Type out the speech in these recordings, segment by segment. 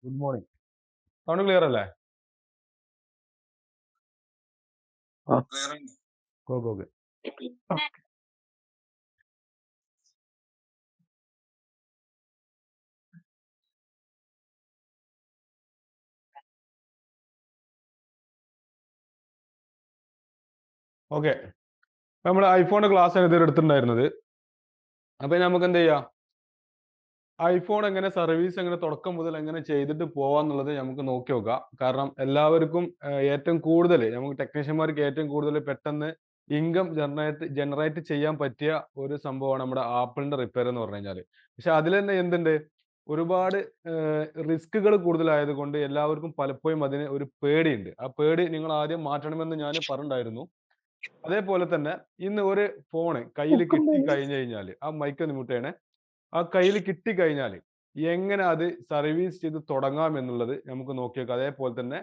Good morning. Sound clear അല്ലേ? Okay okay. Okay, നമ്മൾ ഐഫോണിന്റെ class ആണ് ഇതുവരെ എടുത്തിട്ടുണ്ടായിരുന്നത്. അപ്പൊ നമുക്ക് എന്ത് ചെയ്യാം, ഐഫോൺ എങ്ങനെ സർവീസ് എങ്ങനെ തുടക്കം മുതൽ എങ്ങനെ ചെയ്തിട്ട് പോവാന്നുള്ളത് നമുക്ക് നോക്കി നോക്കാം. കാരണം എല്ലാവർക്കും ഏറ്റവും കൂടുതൽ നമുക്ക് ടെക്നീഷ്യന്മാർക്ക് ഏറ്റവും കൂടുതൽ പെട്ടെന്ന് ഇൻകം ജനറേറ്റ് ചെയ്യാൻ പറ്റിയ ഒരു സംഭവമാണ് നമ്മുടെ ആപ്പിളിന്റെ റിപ്പയർ എന്ന് പറഞ്ഞു കഴിഞ്ഞാൽ. പക്ഷെ അതിൽ തന്നെ എന്തുണ്ട്, ഒരുപാട് റിസ്കുകൾ കൂടുതലായത് കൊണ്ട് എല്ലാവർക്കും പലപ്പോഴും അതിന് ഒരു പേടിയുണ്ട്. ആ പേടി നിങ്ങൾ ആദ്യം മാറ്റണമെന്ന് ഞാൻ പറഞ്ഞിട്ടുണ്ടായിരുന്നു. അതേപോലെ തന്നെ ഇന്ന് ഒരു ഫോണ് കയ്യിൽ കിട്ടി കഴിഞ്ഞു കഴിഞ്ഞാൽ, ആ മൈക്ക് ഒന്ന് മ്യൂട്ട് ചെയ്യണേ. ആ കയ്യിൽ കിട്ടി കഴിഞ്ഞാൽ എങ്ങനെ അത് സർവീസ് ചെയ്ത് തുടങ്ങാം എന്നുള്ളത് നമുക്ക് നോക്കിയേക്കാം. അതേപോലെ തന്നെ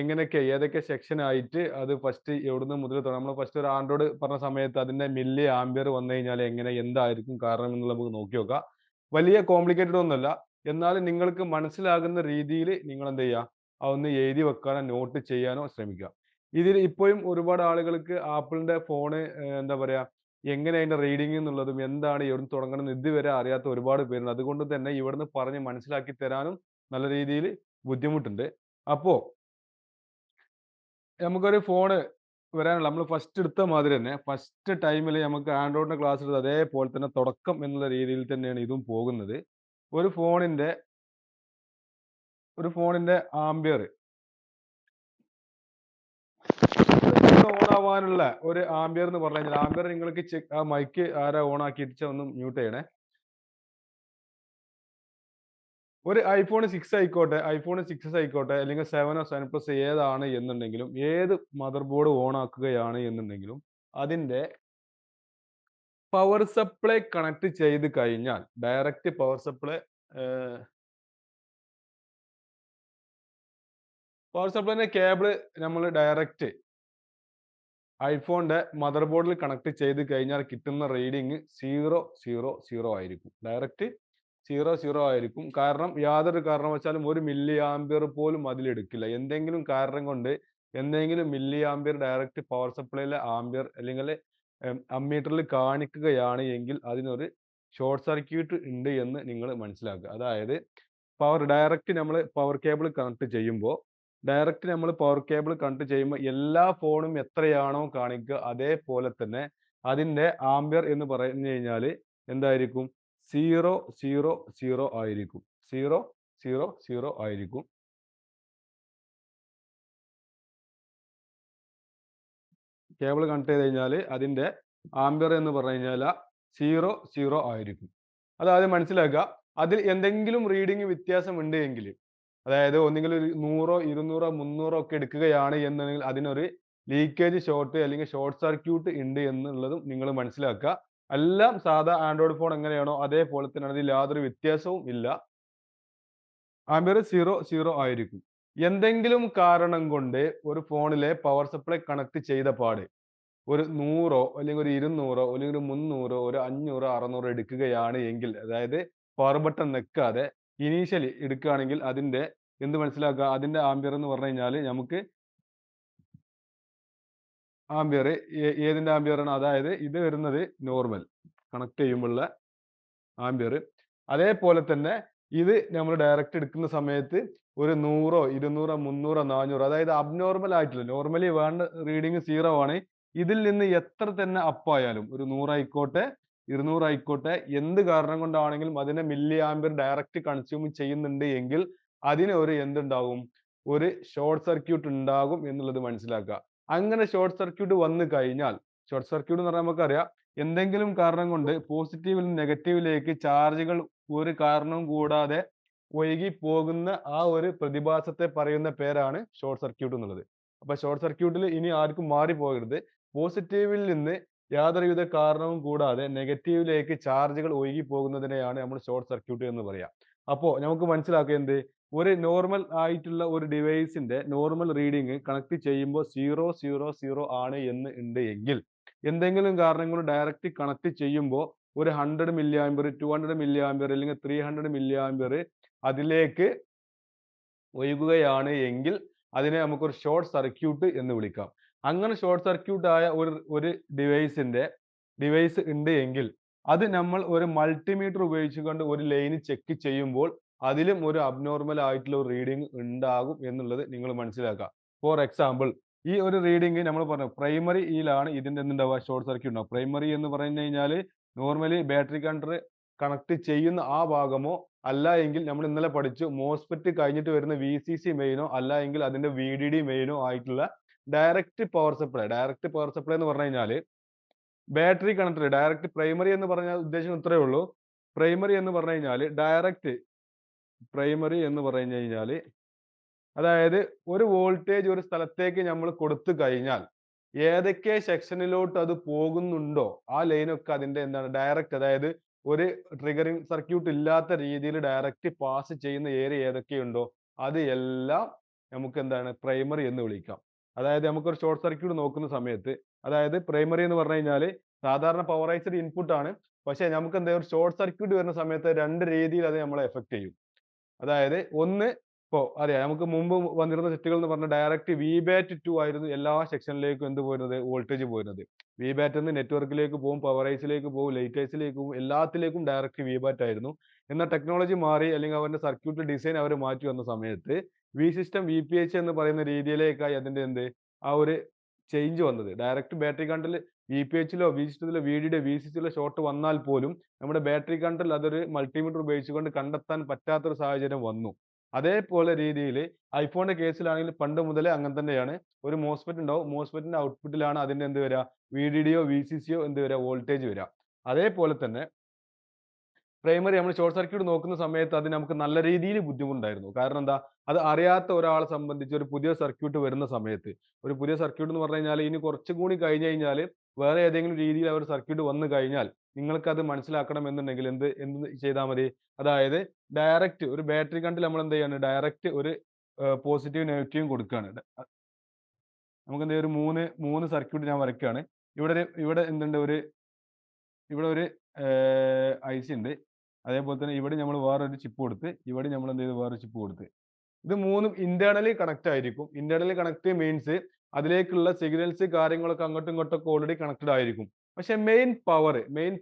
എങ്ങനെയൊക്കെ ഏതൊക്കെ സെക്ഷൻ ആയിട്ട് അത് ഫസ്റ്റ് എവിടുന്ന് മുതൽ തുടങ്ങാം. നമ്മൾ ഫസ്റ്റ് ഒരു ആൻഡ്രോയിഡ് പറഞ്ഞ സമയത്ത് അതിന്റെ മില്ലി ആംബിയർ വന്നു കഴിഞ്ഞാൽ എങ്ങനെ എന്തായിരിക്കും കാരണം എന്നുള്ളത് നമുക്ക് നോക്കി നോക്കാം. വലിയ കോംപ്ലിക്കേറ്റഡ് ഒന്നുമല്ല, എന്നാലും നിങ്ങൾക്ക് മനസ്സിലാകുന്ന രീതിയിൽ നിങ്ങൾ എന്ത് ചെയ്യുക, അതൊന്ന് എഴുതി വെക്കാനോ നോട്ട് ചെയ്യാനോ ശ്രമിക്കുക. ഇതിൽ ഇപ്പോഴും ഒരുപാട് ആളുകൾക്ക് ആപ്പിളിന്റെ ഫോണ് എന്താ പറയാ, എങ്ങനെ അതിന്റെ റീഡിംഗ് എന്നുള്ളതും എന്താണ് എവിടുന്ന് തുടങ്ങണം എന്ന് ഇതുവരെ അറിയാത്ത ഒരുപാട് പേരുണ്ട്. അതുകൊണ്ട് തന്നെ ഇവിടുന്ന് പറഞ്ഞ് മനസ്സിലാക്കി തരാനും നല്ല രീതിയിൽ ബുദ്ധിമുട്ടുണ്ട്. അപ്പോ നമുക്കൊരു ഫോണ് വരാനുള്ള നമ്മൾ ഫസ്റ്റ് എടുത്ത മാതിരി തന്നെ ഫസ്റ്റ് ടൈമിൽ നമുക്ക് ആൻഡ്രോയിഡിന്റെ ക്ലാസ് എടുത്ത് അതേപോലെ തന്നെ തുടക്കം എന്നുള്ള രീതിയിൽ തന്നെയാണ് ഇതും പോകുന്നത്. ഒരു ഫോണിന്റെ ആംബിയർ ഓൺ ആവാനുള്ള ഒരു ആംബിയർ എന്ന് പറഞ്ഞു കഴിഞ്ഞാൽ, ആംബിയർ നിങ്ങൾക്ക് ആ മൈക്ക് ആരാ ഓൺ ആക്കിയിട്ട് ഒന്ന് മ്യൂട്ട് ചെയ്യണേ. ഒരു ഐഫോൺ 6 ആയിക്കോട്ടെ, ഐഫോൺ 6 ആയിക്കോട്ടെ, അല്ലെങ്കിൽ 7 7 പ്ലസ് ഏതാണ് എന്നുണ്ടെങ്കിലും, ഏത് മദർ ബോർഡ് ഓൺ ആക്കുകയാണ് എന്നുണ്ടെങ്കിലും അതിന്റെ പവർ സപ്ലൈ കണക്ട് ചെയ്ത് കഴിഞ്ഞാൽ ഡയറക്റ്റ് പവർ സപ്ലൈന്റെ കേബിള് നമ്മൾ ഡയറക്റ്റ് ഐഫോണിന്റെ മദർ ബോർഡിൽ കണക്ട് ചെയ്ത് കഴിഞ്ഞാൽ കിട്ടുന്ന റീഡിങ് 000 ആയിരിക്കും. ഡയറക്റ്റ് 00 ആയിരിക്കും. കാരണം യാതൊരു കാരണവശാലും ഒരു മില്ലി ആംബിയർ പോലും അതിലെടുക്കില്ല. എന്തെങ്കിലും കാരണം കൊണ്ട് എന്തെങ്കിലും മില്ലി ആംബിയർ ഡയറക്റ്റ് പവർ സപ്ലൈയിലെ ആംബിയർ അല്ലെങ്കിൽ അമ്മീറ്ററിൽ കാണിക്കുകയാണ് എങ്കിൽ അതിനൊരു ഷോർട്ട് സർക്യൂട്ട് ഉണ്ട് എന്ന് നിങ്ങൾ മനസ്സിലാക്കുക. അതായത് ഡയറക്റ്റ് നമ്മൾ പവർ കേബിൾ കണക്ട് ചെയ്യുമ്പോൾ എല്ലാ ഫോണും എത്രയാണോ കാണിക്കുക അതേപോലെ തന്നെ അതിന്റെ ആംബിയർ എന്ന് പറഞ്ഞു കഴിഞ്ഞാൽ എന്തായിരിക്കും, 000 ആയിരിക്കും. 000 ആയിരിക്കും. കേബിൾ കണക്ട് ചെയ്ത് കഴിഞ്ഞാൽ അതിന്റെ ആംബിയർ എന്ന് പറഞ്ഞു കഴിഞ്ഞാൽ 0 ആയിരിക്കും. അതായത് മനസ്സിലാക്കുക, അതിൽ എന്തെങ്കിലും റീഡിംഗ് വ്യത്യാസം ഉണ്ട് എങ്കിൽ, അതായത് ഒന്നുകിൽ ഒരു 100 200 300 ഒക്കെ എടുക്കുകയാണ് എന്നുണ്ടെങ്കിൽ അതിനൊരു ലീക്കേജ് ഷോർട്ട് അല്ലെങ്കിൽ ഷോർട്ട് സർക്യൂട്ട് ഉണ്ട് എന്നുള്ളതും നിങ്ങൾ മനസ്സിലാക്കുക. എല്ലാം സാധാ ആൻഡ്രോയിഡ് ഫോൺ എങ്ങനെയാണോ അതേപോലെ തന്നെ അതിൽ യാതൊരു വ്യത്യാസവും ഇല്ല. ആംബിയർ 0 ആയിരിക്കും. എന്തെങ്കിലും കാരണം കൊണ്ട് ഒരു ഫോണിലെ പവർ സപ്ലൈ കണക്ട് ചെയ്ത പാട് ഒരു 100 അല്ലെങ്കിൽ ഒരു 200 അല്ലെങ്കിൽ ഒരു 300 ഒരു 500 600 എടുക്കുകയാണ് എങ്കിൽ, അതായത് പവർ ബട്ടൺ നിൽക്കാതെ ഇനീഷ്യലി എടുക്കുകയാണെങ്കിൽ അതിന്റെ എന്ത് മനസ്സിലാക്കുക, അതിന്റെ ആംബിയർ എന്ന് പറഞ്ഞു കഴിഞ്ഞാൽ നമുക്ക് ആംബിയർ ഏതിന്റെ ആംബിയർ ആണ്, അതായത് ഇത് വരുന്നത് നോർമൽ കണക്ട് ചെയ്യുമ്പോഴുള്ള ആംബിയർ. അതേപോലെ തന്നെ ഇത് നമ്മൾ ഡയറക്റ്റ് എടുക്കുന്ന സമയത്ത് ഒരു 100 200 300 400, അതായത് അബ്നോർമൽ ആയിട്ടില്ല, നോർമലി വേണ്ട റീഡിങ് 0 ആണ്. ഇതിൽ നിന്ന് എത്ര തന്നെ അപ്പായാലും ഒരു 100 ആയിക്കോട്ടെ 200 ആയിക്കോട്ടെ എന്ത് കാരണം കൊണ്ടാണെങ്കിലും അതിനെ മില്ലി ആംബിയർ ഡയറക്റ്റ് കൺസ്യൂം ചെയ്യുന്നുണ്ട് എങ്കിൽ അതിന് ഒരു എന്തുണ്ടാകും, ഒരു ഷോർട്ട് സർക്യൂട്ട് ഉണ്ടാകും എന്നുള്ളത് മനസ്സിലാക്കുക. അങ്ങനെ ഷോർട്ട് സർക്യൂട്ട് വന്നു കഴിഞ്ഞാൽ, ഷോർട്ട് സർക്യൂട്ട് എന്ന് പറഞ്ഞാൽ നമുക്കറിയാം, എന്തെങ്കിലും കാരണം കൊണ്ട് പോസിറ്റീവിൽ നിന്ന് നെഗറ്റീവിലേക്ക് ചാർജുകൾ ഒരു കാരണവും കൂടാതെ ഒഴുകി പോകുന്ന ആ ഒരു പ്രതിഭാസത്തെ പറയുന്ന പേരാണ് ഷോർട്ട് സർക്യൂട്ട് എന്നുള്ളത്. അപ്പൊ ഷോർട്ട് സർക്യൂട്ടിൽ ഇനി ആർക്കും മാറിപ്പോകരുത്. പോസിറ്റീവിൽ നിന്ന് യാതൊരുവിധ കാരണവും കൂടാതെ നെഗറ്റീവിലേക്ക് ചാർജുകൾ ഒഴുകി പോകുന്നതിനെയാണ് നമ്മൾ ഷോർട്ട് സർക്യൂട്ട് എന്ന് പറയാം. അപ്പോ നമുക്ക് മനസ്സിലാക്കുക എന്ത്, ഒരു നോർമൽ ആയിട്ടുള്ള ഒരു ഡിവൈസിന്റെ നോർമൽ റീഡിങ് കണക്ട് ചെയ്യുമ്പോൾ 000 ആണ് എന്ന് ഉണ്ട് എങ്കിൽ, എന്തെങ്കിലും കാരണം കൊണ്ട് ഡയറക്റ്റ് കണക്ട് ചെയ്യുമ്പോൾ ഒരു 100 മില്ലി ആംബിയർ 200 മില്ലി ആംബിയർ അല്ലെങ്കിൽ 300 മില്ലി ആംബിയർ അതിലേക്ക് ഒഴുകുകയാണ് എങ്കിൽ അതിനെ നമുക്കൊരു ഷോർട്ട് സർക്യൂട്ട് എന്ന് വിളിക്കാം. അങ്ങനെ ഷോർട്ട് സർക്യൂട്ട് ആയ ഒരു ഡിവൈസ് ഉണ്ട് എങ്കിൽ അത് നമ്മൾ ഒരു മൾട്ടിമീറ്റർ ഉപയോഗിച്ചുകൊണ്ട് ഒരു ലൈന് ചെക്ക് ചെയ്യുമ്പോൾ അതിലും ഒരു അബ്നോർമൽ ആയിട്ടുള്ള ഒരു റീഡിംഗ് ഉണ്ടാകും എന്നുള്ളത് നിങ്ങൾ മനസ്സിലാക്കുക. ഫോർ എക്സാമ്പിൾ, ഈ ഒരു റീഡിംഗ് നമ്മൾ പറഞ്ഞു പ്രൈമറിയിലാണ് ഇതിന്റെ എന്തുണ്ടാവുക, ഷോർട്ട് സർക്യൂട്ട് ഉണ്ടാവും. പ്രൈമറി എന്ന് പറഞ്ഞു കഴിഞ്ഞാൽ നോർമലി ബാറ്ററി കണ്ടർ കണക്ട് ചെയ്യുന്ന ആ ഭാഗമോ അല്ല എങ്കിൽ നമ്മൾ ഇന്നലെ പഠിച്ചു മോസ്ഫെറ്റ് കഴിഞ്ഞിട്ട് വരുന്ന വി സി സി മെയിനോ അല്ല എങ്കിൽ അതിന്റെ വി ഡി ഡി മെയിനോ ആയിട്ടുള്ള ഡയറക്റ്റ് പവർ സപ്ലൈ എന്ന് പറഞ്ഞു കഴിഞ്ഞാൽ ബാറ്ററി കണക്ടർ ഡയറക്റ്റ് പ്രൈമറി എന്ന് പറഞ്ഞാൽ ഉദ്ദേശം ഇത്രയേ ഉള്ളൂ. പ്രൈമറി എന്ന് പറഞ്ഞു കഴിഞ്ഞാൽ പ്രൈമറി എന്ന് പറഞ്ഞു കഴിഞ്ഞാൽ അതായത് ഒരു വോൾട്ടേജ് ഒരു സ്ഥലത്തേക്ക് നമ്മൾ കൊടുത്തു കഴിഞ്ഞാൽ ഏതൊക്കെ സെക്ഷനിലോട്ട് അത് പോകുന്നുണ്ടോ ആ ലൈനൊക്കെ അതിന്റെ എന്താണ് ഡയറക്റ്റ്, അതായത് ഒരു ട്രിഗറിങ് സർക്യൂട്ട് ഇല്ലാത്ത രീതിയിൽ ഡയറക്റ്റ് പാസ് ചെയ്യുന്ന ഏരിയ ഏതൊക്കെയുണ്ടോ അത് എല്ലാം നമുക്ക് എന്താണ് പ്രൈമറി എന്ന് വിളിക്കാം. അതായത് നമുക്കൊരു ഷോർട്ട് സർക്യൂട്ട് നോക്കുന്ന സമയത്ത്, അതായത് പ്രൈമറി എന്ന് പറഞ്ഞു കഴിഞ്ഞാൽ സാധാരണ പവറൈസ്ഡ് ഇൻപുട്ട് ആണ്. പക്ഷെ നമുക്ക് എന്താ ഒരു ഷോർട്ട് സർക്യൂട്ട് വരുന്ന സമയത്ത് രണ്ട് രീതിയിൽ അത് നമ്മളെ എഫക്ട് ചെയ്യും. അതായത് ഒന്ന്, ഇപ്പോ അറിയാം നമുക്ക് മുമ്പ് വന്നിരുന്ന സെറ്റുകൾ എന്ന് പറഞ്ഞാൽ ഡയറക്റ്റ് വി ബാറ്റ് ടു ആയിരുന്നു എല്ലാ സെക്ഷനിലേക്കും എന്ത് പോയിരുന്നത്, വോൾട്ടേജ് പോയിരുന്നത്. വി ബാറ്റ് എന്ന് നെറ്റ്വർക്കിലേക്ക് പോകും, പവറൈസിലേക്ക് പോകും, ലൈറ്റേഴ്സിലേക്ക് പോകും, എല്ലാത്തിലേക്കും ഡയറക്റ്റ് വി ബാറ്റ് ആയിരുന്നു. എന്നാൽ ടെക്നോളജി മാറി അല്ലെങ്കിൽ അവരുടെ സർക്യൂട്ട് ഡിസൈൻ അവർ മാറ്റി വന്ന സമയത്ത് V system V P H എന്ന് പറയുന്ന രീതിയിലേക്കായി അതിന്റെ ആ ഒരു ചേഞ്ച് വന്നത്. ഡയറക്റ്റ് ബാറ്ററി കണ്ടിൽ വി പി എച്ചിലോ വി സിസ്റ്റത്തിലോ വി ഡിയുടെ വി സി സിയിലോ ഷോർട്ട് വന്നാൽ പോലും നമ്മുടെ ബാറ്ററി കണ്ടിൽ അതൊരു മൾട്ടിമീറ്റർ ഉപയോഗിച്ചുകൊണ്ട് കണ്ടെത്താൻ പറ്റാത്തൊരു സാഹചര്യം വന്നു. അതേപോലെ രീതിയിൽ ഐഫോണിന്റെ കേസിലാണെങ്കിൽ പണ്ട് മുതലേ അങ്ങനെ തന്നെയാണ്. ഒരു മോസ്ഫെറ്റ് ഉണ്ടാവും, മോസ്ഫെറ്റിന്റെ ഔട്ട്പുട്ടിലാണ് അതിന്റെ എന്ത് വരിക, വി ഡി ഡിയോ വി സി സിയോ എന്ത് വരിക, വോൾട്ടേജ് വരിക. അതേപോലെ തന്നെ പ്രൈമറി നമ്മൾ ഷോർട്ട് സർക്യൂട്ട് നോക്കുന്ന സമയത്ത് അത് നമുക്ക് നല്ല രീതിയിൽ ബുദ്ധിമുട്ടുണ്ടായിരുന്നു. കാരണം എന്താ, അത് അറിയാത്ത ഒരാളെ സംബന്ധിച്ച് ഒരു പുതിയ സർക്യൂട്ട് വരുന്ന സമയത്ത്, ഒരു പുതിയ സർക്യൂട്ട് എന്ന് പറഞ്ഞു കഴിഞ്ഞാൽ ഇനി കുറച്ചും കൂടി കഴിഞ്ഞ് കഴിഞ്ഞാൽ വേറെ ഏതെങ്കിലും രീതിയിൽ ആ ഒരു സർക്യൂട്ട് വന്നു കഴിഞ്ഞാൽ നിങ്ങൾക്ക് അത് മനസ്സിലാക്കണം എന്നുണ്ടെങ്കിൽ എന്ത് എന്ത് ചെയ്താൽ മതി, അതായത് ഡയറക്റ്റ് ഒരു ബാറ്ററി കണ്ടിൽ നമ്മൾ എന്ത് ചെയ്യാണ്, ഡയറക്റ്റ് ഒരു പോസിറ്റീവ് നെഗറ്റീവും കൊടുക്കുകയാണ്. നമുക്ക് എന്ത് ഒരു മൂന്ന് സർക്യൂട്ട് ഞാൻ വരയ്ക്കുകയാണ്. ഇവിടെ എന്തുണ്ട്, ഇവിടെ ഒരു ഐ സി ഉണ്ട്. അതേപോലെ തന്നെ ഇവിടെ നമ്മൾ വേറൊരു ചിപ്പ് കൊടുത്ത്, ഇവിടെ നമ്മൾ എന്ത് ചെയ്തു, വേറൊരു ചിപ്പ് കൊടുത്ത്. ഇത് മൂന്നും ഇന്റേണലി കണക്ട് ആയിരിക്കും. ഇന്റേണലി കണക്ട് മീൻസ് അതിലേക്കുള്ള സിഗ്നൽസ് കാര്യങ്ങളൊക്കെ അങ്ങോട്ടും ഇങ്ങോട്ടും ഒക്കെ ഓൾറെഡി കണക്റ്റഡ് ആയിരിക്കും. പക്ഷെ മെയിൻ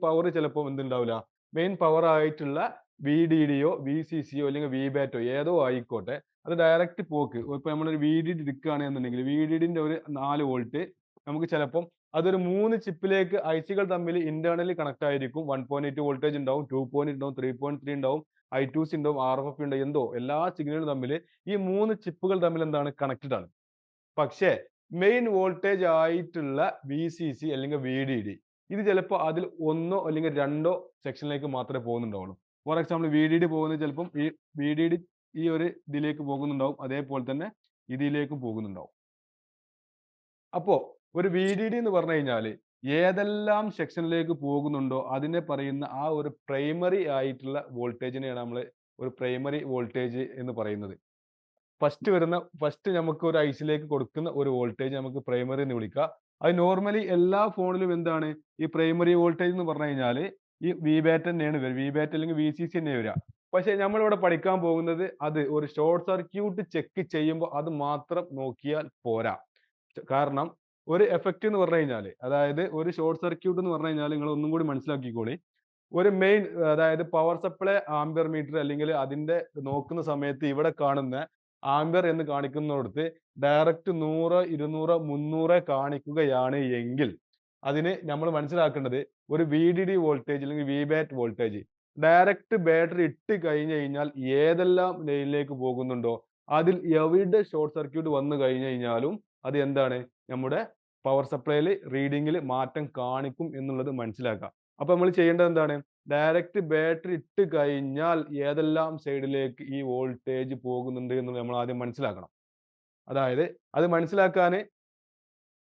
പവർ ചിലപ്പോൾ എന്തുണ്ടാവില്ല, മെയിൻ പവർ ആയിട്ടുള്ള വി ഡി ഡിയോ വി സി സിയോ അല്ലെങ്കിൽ വി ബാറ്റോ ഏതോ ആയിക്കോട്ടെ, അത് ഡയറക്റ്റ് പോക്ക്. ഇപ്പൊ നമ്മളൊരു വി ഡി ഡി എടുക്കുകയാണെന്നുണ്ടെങ്കിൽ വി ഡി ഡിന്റെ ഒരു 4 വോൾട്ട് നമുക്ക് ചിലപ്പം അതൊരു 3 ചിപ്പിലേക്ക് ഐസികൾ തമ്മിൽ ഇന്റേണലി കണക്ട് ആയിരിക്കും. 1.8 വോൾട്ടേജ് ഉണ്ടാവും, 2.8 ഉണ്ടാവും, 3.3 ഉണ്ടാവും, I2C ഉണ്ടാവും, RFF ഉണ്ട്, എന്തോ എല്ലാ സിഗ്നലും തമ്മിൽ ഈ 3 ചിപ്പുകൾ തമ്മിൽ എന്താണ് കണക്റ്റഡ് ആണ്. പക്ഷേ മെയിൻ വോൾട്ടേജ് ആയിട്ടുള്ള വി സി സി അല്ലെങ്കിൽ വി ഡി ഡി ഇത് ചിലപ്പോൾ അതിൽ ഒന്നോ അല്ലെങ്കിൽ രണ്ടോ സെക്ഷനിലേക്ക് മാത്രമേ പോകുന്നുണ്ടാവുള്ളൂ. For example V D D പോകുന്നത് ചിലപ്പം ഈ വി ഡി ഡി ഈ ഒരു ഇതിലേക്ക് പോകുന്നുണ്ടാവും, അതേപോലെ തന്നെ ഇതിലേക്കും പോകുന്നുണ്ടാവും. അപ്പോ ഒരു വി ഡി ഡി എന്ന് പറഞ്ഞു കഴിഞ്ഞാൽ ഏതെല്ലാം സെക്ഷനിലേക്ക് പോകുന്നുണ്ടോ അതിനെ പറയുന്ന ആ ഒരു പ്രൈമറി ആയിട്ടുള്ള വോൾട്ടേജിനെയാണ് നമ്മൾ ഒരു പ്രൈമറി വോൾട്ടേജ് എന്ന് പറയുന്നത്. ഫസ്റ്റ് നമുക്ക് ഒരു ഐസിലേക്ക് കൊടുക്കുന്ന ഒരു വോൾട്ടേജ് നമുക്ക് പ്രൈമറി എന്ന് വിളിക്കാം. അത് നോർമലി എല്ലാ ഫോണിലും എന്താണ് ഈ പ്രൈമറി വോൾട്ടേജ് എന്ന് പറഞ്ഞു കഴിഞ്ഞാൽ ഈ വി ബാറ്റ് തന്നെയാണ് വരിക, വി ബാറ്റ് അല്ലെങ്കിൽ വി സി സി തന്നെ വരിക. പക്ഷെ നമ്മളിവിടെ പഠിക്കാൻ പോകുന്നത് അത് ഒരു ഷോർട്ട് സർക്യൂട്ട് ചെക്ക് ചെയ്യുമ്പോൾ അത് മാത്രം നോക്കിയാൽ പോരാ. കാരണം ഒരു എഫക്റ്റ് എന്ന് പറഞ്ഞു കഴിഞ്ഞാൽ, അതായത് ഒരു ഷോർട്ട് സർക്യൂട്ട് എന്ന് പറഞ്ഞു കഴിഞ്ഞാൽ നിങ്ങൾ ഒന്നും കൂടി മനസ്സിലാക്കിക്കോളി. ഒരു മെയിൻ, അതായത് പവർ സപ്ലൈ ആംപിയർ മീറ്റർ അല്ലെങ്കിൽ അതിന്റെ നോക്കുന്ന സമയത്ത് ഇവിടെ കാണുന്ന ആംപിയർ എന്ന് കാണിക്കുന്നിടത്ത് ഡയറക്റ്റ് 100, 200, 300 കാണിക്കുകയാണ് എങ്കിൽ അതിന് നമ്മൾ മനസ്സിലാക്കേണ്ടത് ഒരു വി ഡി ഡി വോൾട്ടേജ് അല്ലെങ്കിൽ V bat voltage direct battery ഇട്ട് കഴിഞ്ഞു കഴിഞ്ഞാൽ ഏതെല്ലാം ലൈനിലേക്ക് പോകുന്നുണ്ടോ അതിൽ എവിടെ ഷോർട്ട് സർക്യൂട്ട് വന്നു കഴിഞ്ഞു കഴിഞ്ഞാലും അത് എന്താണ്, നമ്മുടെ പവർ സപ്ലൈയിൽ റീഡിങ്ങിൽ മാറ്റം കാണിക്കും എന്നുള്ളത് മനസ്സിലാക്കാം. അപ്പൊ നമ്മൾ ചെയ്യേണ്ടത് എന്താണ്, ഡയറക്റ്റ് ബാറ്ററി ഇട്ട് കഴിഞ്ഞാൽ ഏതെല്ലാം സൈഡിലേക്ക് ഈ വോൾട്ടേജ് പോകുന്നുണ്ട് എന്ന് നമ്മൾ ആദ്യം മനസ്സിലാക്കണം. അതായത് അത് മനസ്സിലാക്കാൻ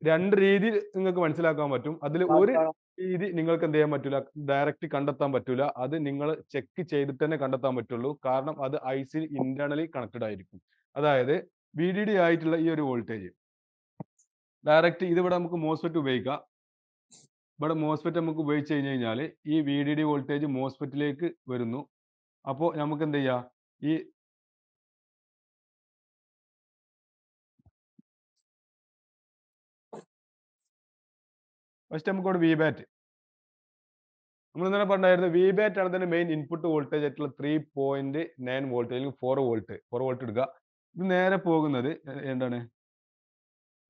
രണ്ട് രീതിയിൽ നിങ്ങൾക്ക് മനസ്സിലാക്കാൻ പറ്റും. അതിൽ ഒരു രീതി നിങ്ങൾക്ക് എന്ത് ചെയ്യാൻ പറ്റൂല, ഡയറക്റ്റ് കണ്ടെത്താൻ പറ്റൂല. അത് നിങ്ങൾ ചെക്ക് ചെയ്തിട്ട് തന്നെ കണ്ടെത്താൻ പറ്റുള്ളൂ. കാരണം അത് ഐസിയിൽ ഇന്റേണലി കണക്റ്റഡ് ആയിരിക്കും. അതായത് വി ഡി ഡി ആയിട്ടുള്ള ഈ ഒരു വോൾട്ടേജ് ഡയറക്റ്റ് ഇതിവിടെ നമുക്ക് മോസ്ഫെറ്റ് ഉപയോഗിക്കാം. ഇവിടെ മോസ്ഫെറ്റ് നമുക്ക് ഉപയോഗിച്ച് കഴിഞ്ഞ് കഴിഞ്ഞാൽ ഈ വി ഡി ഡി വോൾട്ടേജ് മോസ്ഫെറ്റിലേക്ക് വരുന്നു. അപ്പോൾ നമുക്ക് എന്ത് ചെയ്യാം, ഈ ഫസ്റ്റ് നമുക്ക് ഇവിടെ വി ബാറ്റ് നമ്മൾ ഇന്നലെ പറഞ്ഞായിരുന്നു വി ബാറ്റ് ആണ് ഇതിന്റെ മെയിൻ ഇൻപുട്ട് വോൾട്ടേജ് ആയിട്ടുള്ള 3.9 വോൾട്ട് അല്ലെങ്കിൽ 4 വോൾട്ട് എടുക്കുക. ഇത് നേരെ പോകുന്നത് എന്താണ്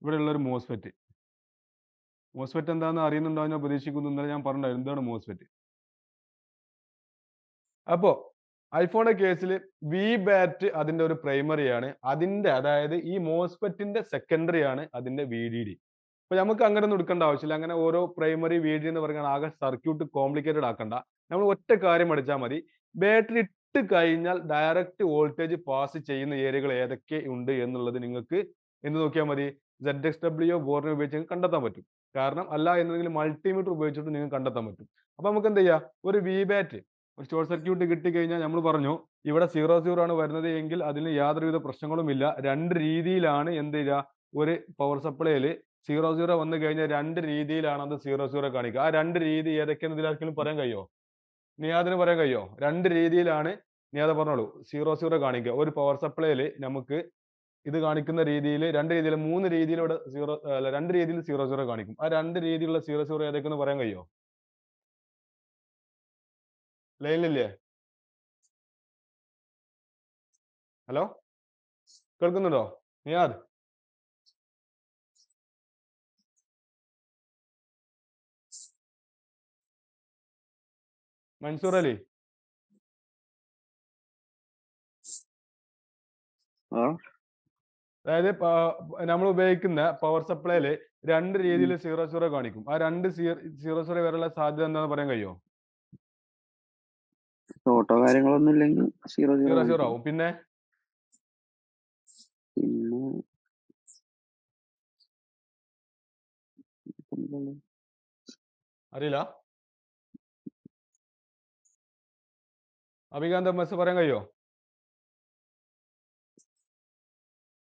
ഇവിടെ ഉള്ള ഒരു മോസ്ഫെറ്റ്. മോസ്ഫെറ്റ് എന്താണെന്ന് അറിയുന്നുണ്ടോ ഞാൻ പ്രതീക്ഷിക്കുന്നു. ഇന്നലെ ഞാൻ പറഞ്ഞിട്ടുണ്ടായിരുന്നു എന്താണ് മോസ്ഫെറ്റ്. അപ്പോ ഐഫോണിന്റെ കേസിൽ വി ബാറ്റ് അതിന്റെ ഒരു പ്രൈമറി ആണ്. അതിന്റെ അതായത് ഈ മോസ്ഫെറ്റിന്റെ സെക്കൻഡറി ആണ് അതിന്റെ വി ഡി ഡി. അപ്പൊ നമുക്ക് അങ്ങനെ ഒന്നും എടുക്കേണ്ട ആവശ്യമില്ല. അങ്ങനെ ഓരോ പ്രൈമറി വി ഡി എന്ന് പറഞ്ഞാൽ ആകെ സർക്യൂട്ട് കോംപ്ലിക്കേറ്റഡ് ആക്കണ്ട. നമ്മൾ ഒറ്റ കാര്യം പഠിച്ചാൽ മതി. ബാറ്ററി ഇട്ട് കഴിഞ്ഞാൽ ഡയറക്റ്റ് വോൾട്ടേജ് പാസ് ചെയ്യുന്ന ഏരിയകൾ ഏതൊക്കെ ഉണ്ട് എന്നുള്ളത് നിങ്ങൾക്ക് എന്ത് നോക്കിയാൽ മതി, ZXW ബോർഡിനെ ഉപയോഗിച്ച് കണ്ടെത്താൻ പറ്റും. കാരണം അല്ല എന്നുണ്ടെങ്കിൽ മൾട്ടിമീറ്റർ ഉപയോഗിച്ചിട്ട് നിങ്ങൾക്ക് കണ്ടെത്താൻ പറ്റും. അപ്പൊ നമുക്ക് എന്ത് ചെയ്യാം, ഒരു വി ബാറ്റ് ഒരു ഷോർട്ട് സർക്യൂട്ട് കിട്ടിക്കഴിഞ്ഞാൽ നമ്മൾ പറഞ്ഞു ഇവിടെ 0 ആണ് വരുന്നത് എങ്കിൽ അതിന് യാതൊരുവിധ പ്രശ്നങ്ങളും ഇല്ല. രണ്ട് രീതിയിലാണ് എന്ത് ചെയ്യുക, ഒരു പവർ സപ്ലൈയിൽ 0 വന്നു കഴിഞ്ഞാൽ രണ്ട് രീതിയിലാണ് അത് 0 കാണിക്കുക. ആ രണ്ട് രീതി ഏതൊക്കെയാണ് ഇതിലാർക്കെങ്കിലും പറയാൻ കഴിയുമോ? നിയാദിന് പറയാൻ കഴിയുമോ? രണ്ട് രീതിയിലാണ് നിയാദ പറഞ്ഞോളൂ 0 കാണിക്കുക. ഒരു പവർ സപ്ലൈയിൽ നമുക്ക് ഇത് കാണിക്കുന്ന രീതിയിൽ രണ്ട് രീതിയിൽ മൂന്ന് രീതിയിലൂടെ രണ്ട് രീതിയിൽ 0 കാണിക്കും. ആ രണ്ട് രീതിയിലുള്ള 0 ഏതൊക്കെയെന്ന് പറയാൻ കഴിയുമോ? ലൈനിലില്ലേ? ഹലോ, കേൾക്കുന്നുണ്ടോ നിയാദ്? മൻസൂർ അലി, അതായത് നമ്മൾ ഉപയോഗിക്കുന്ന പവർ സപ്ലൈയില് രണ്ട് രീതിയിൽ 0 കാണിക്കും. ആ രണ്ട് 0 വരെയുള്ള സാധ്യത എന്താണെന്ന് പറയാൻ കഴിയുമോ? ഓട്ടോ കാര്യങ്ങളൊന്നും ഇല്ലെങ്കിൽ 0 ആവും. പിന്നെ അറിയില്ല. അഭികാന്ത് എസ് പറയാൻ കഴിയുമോ?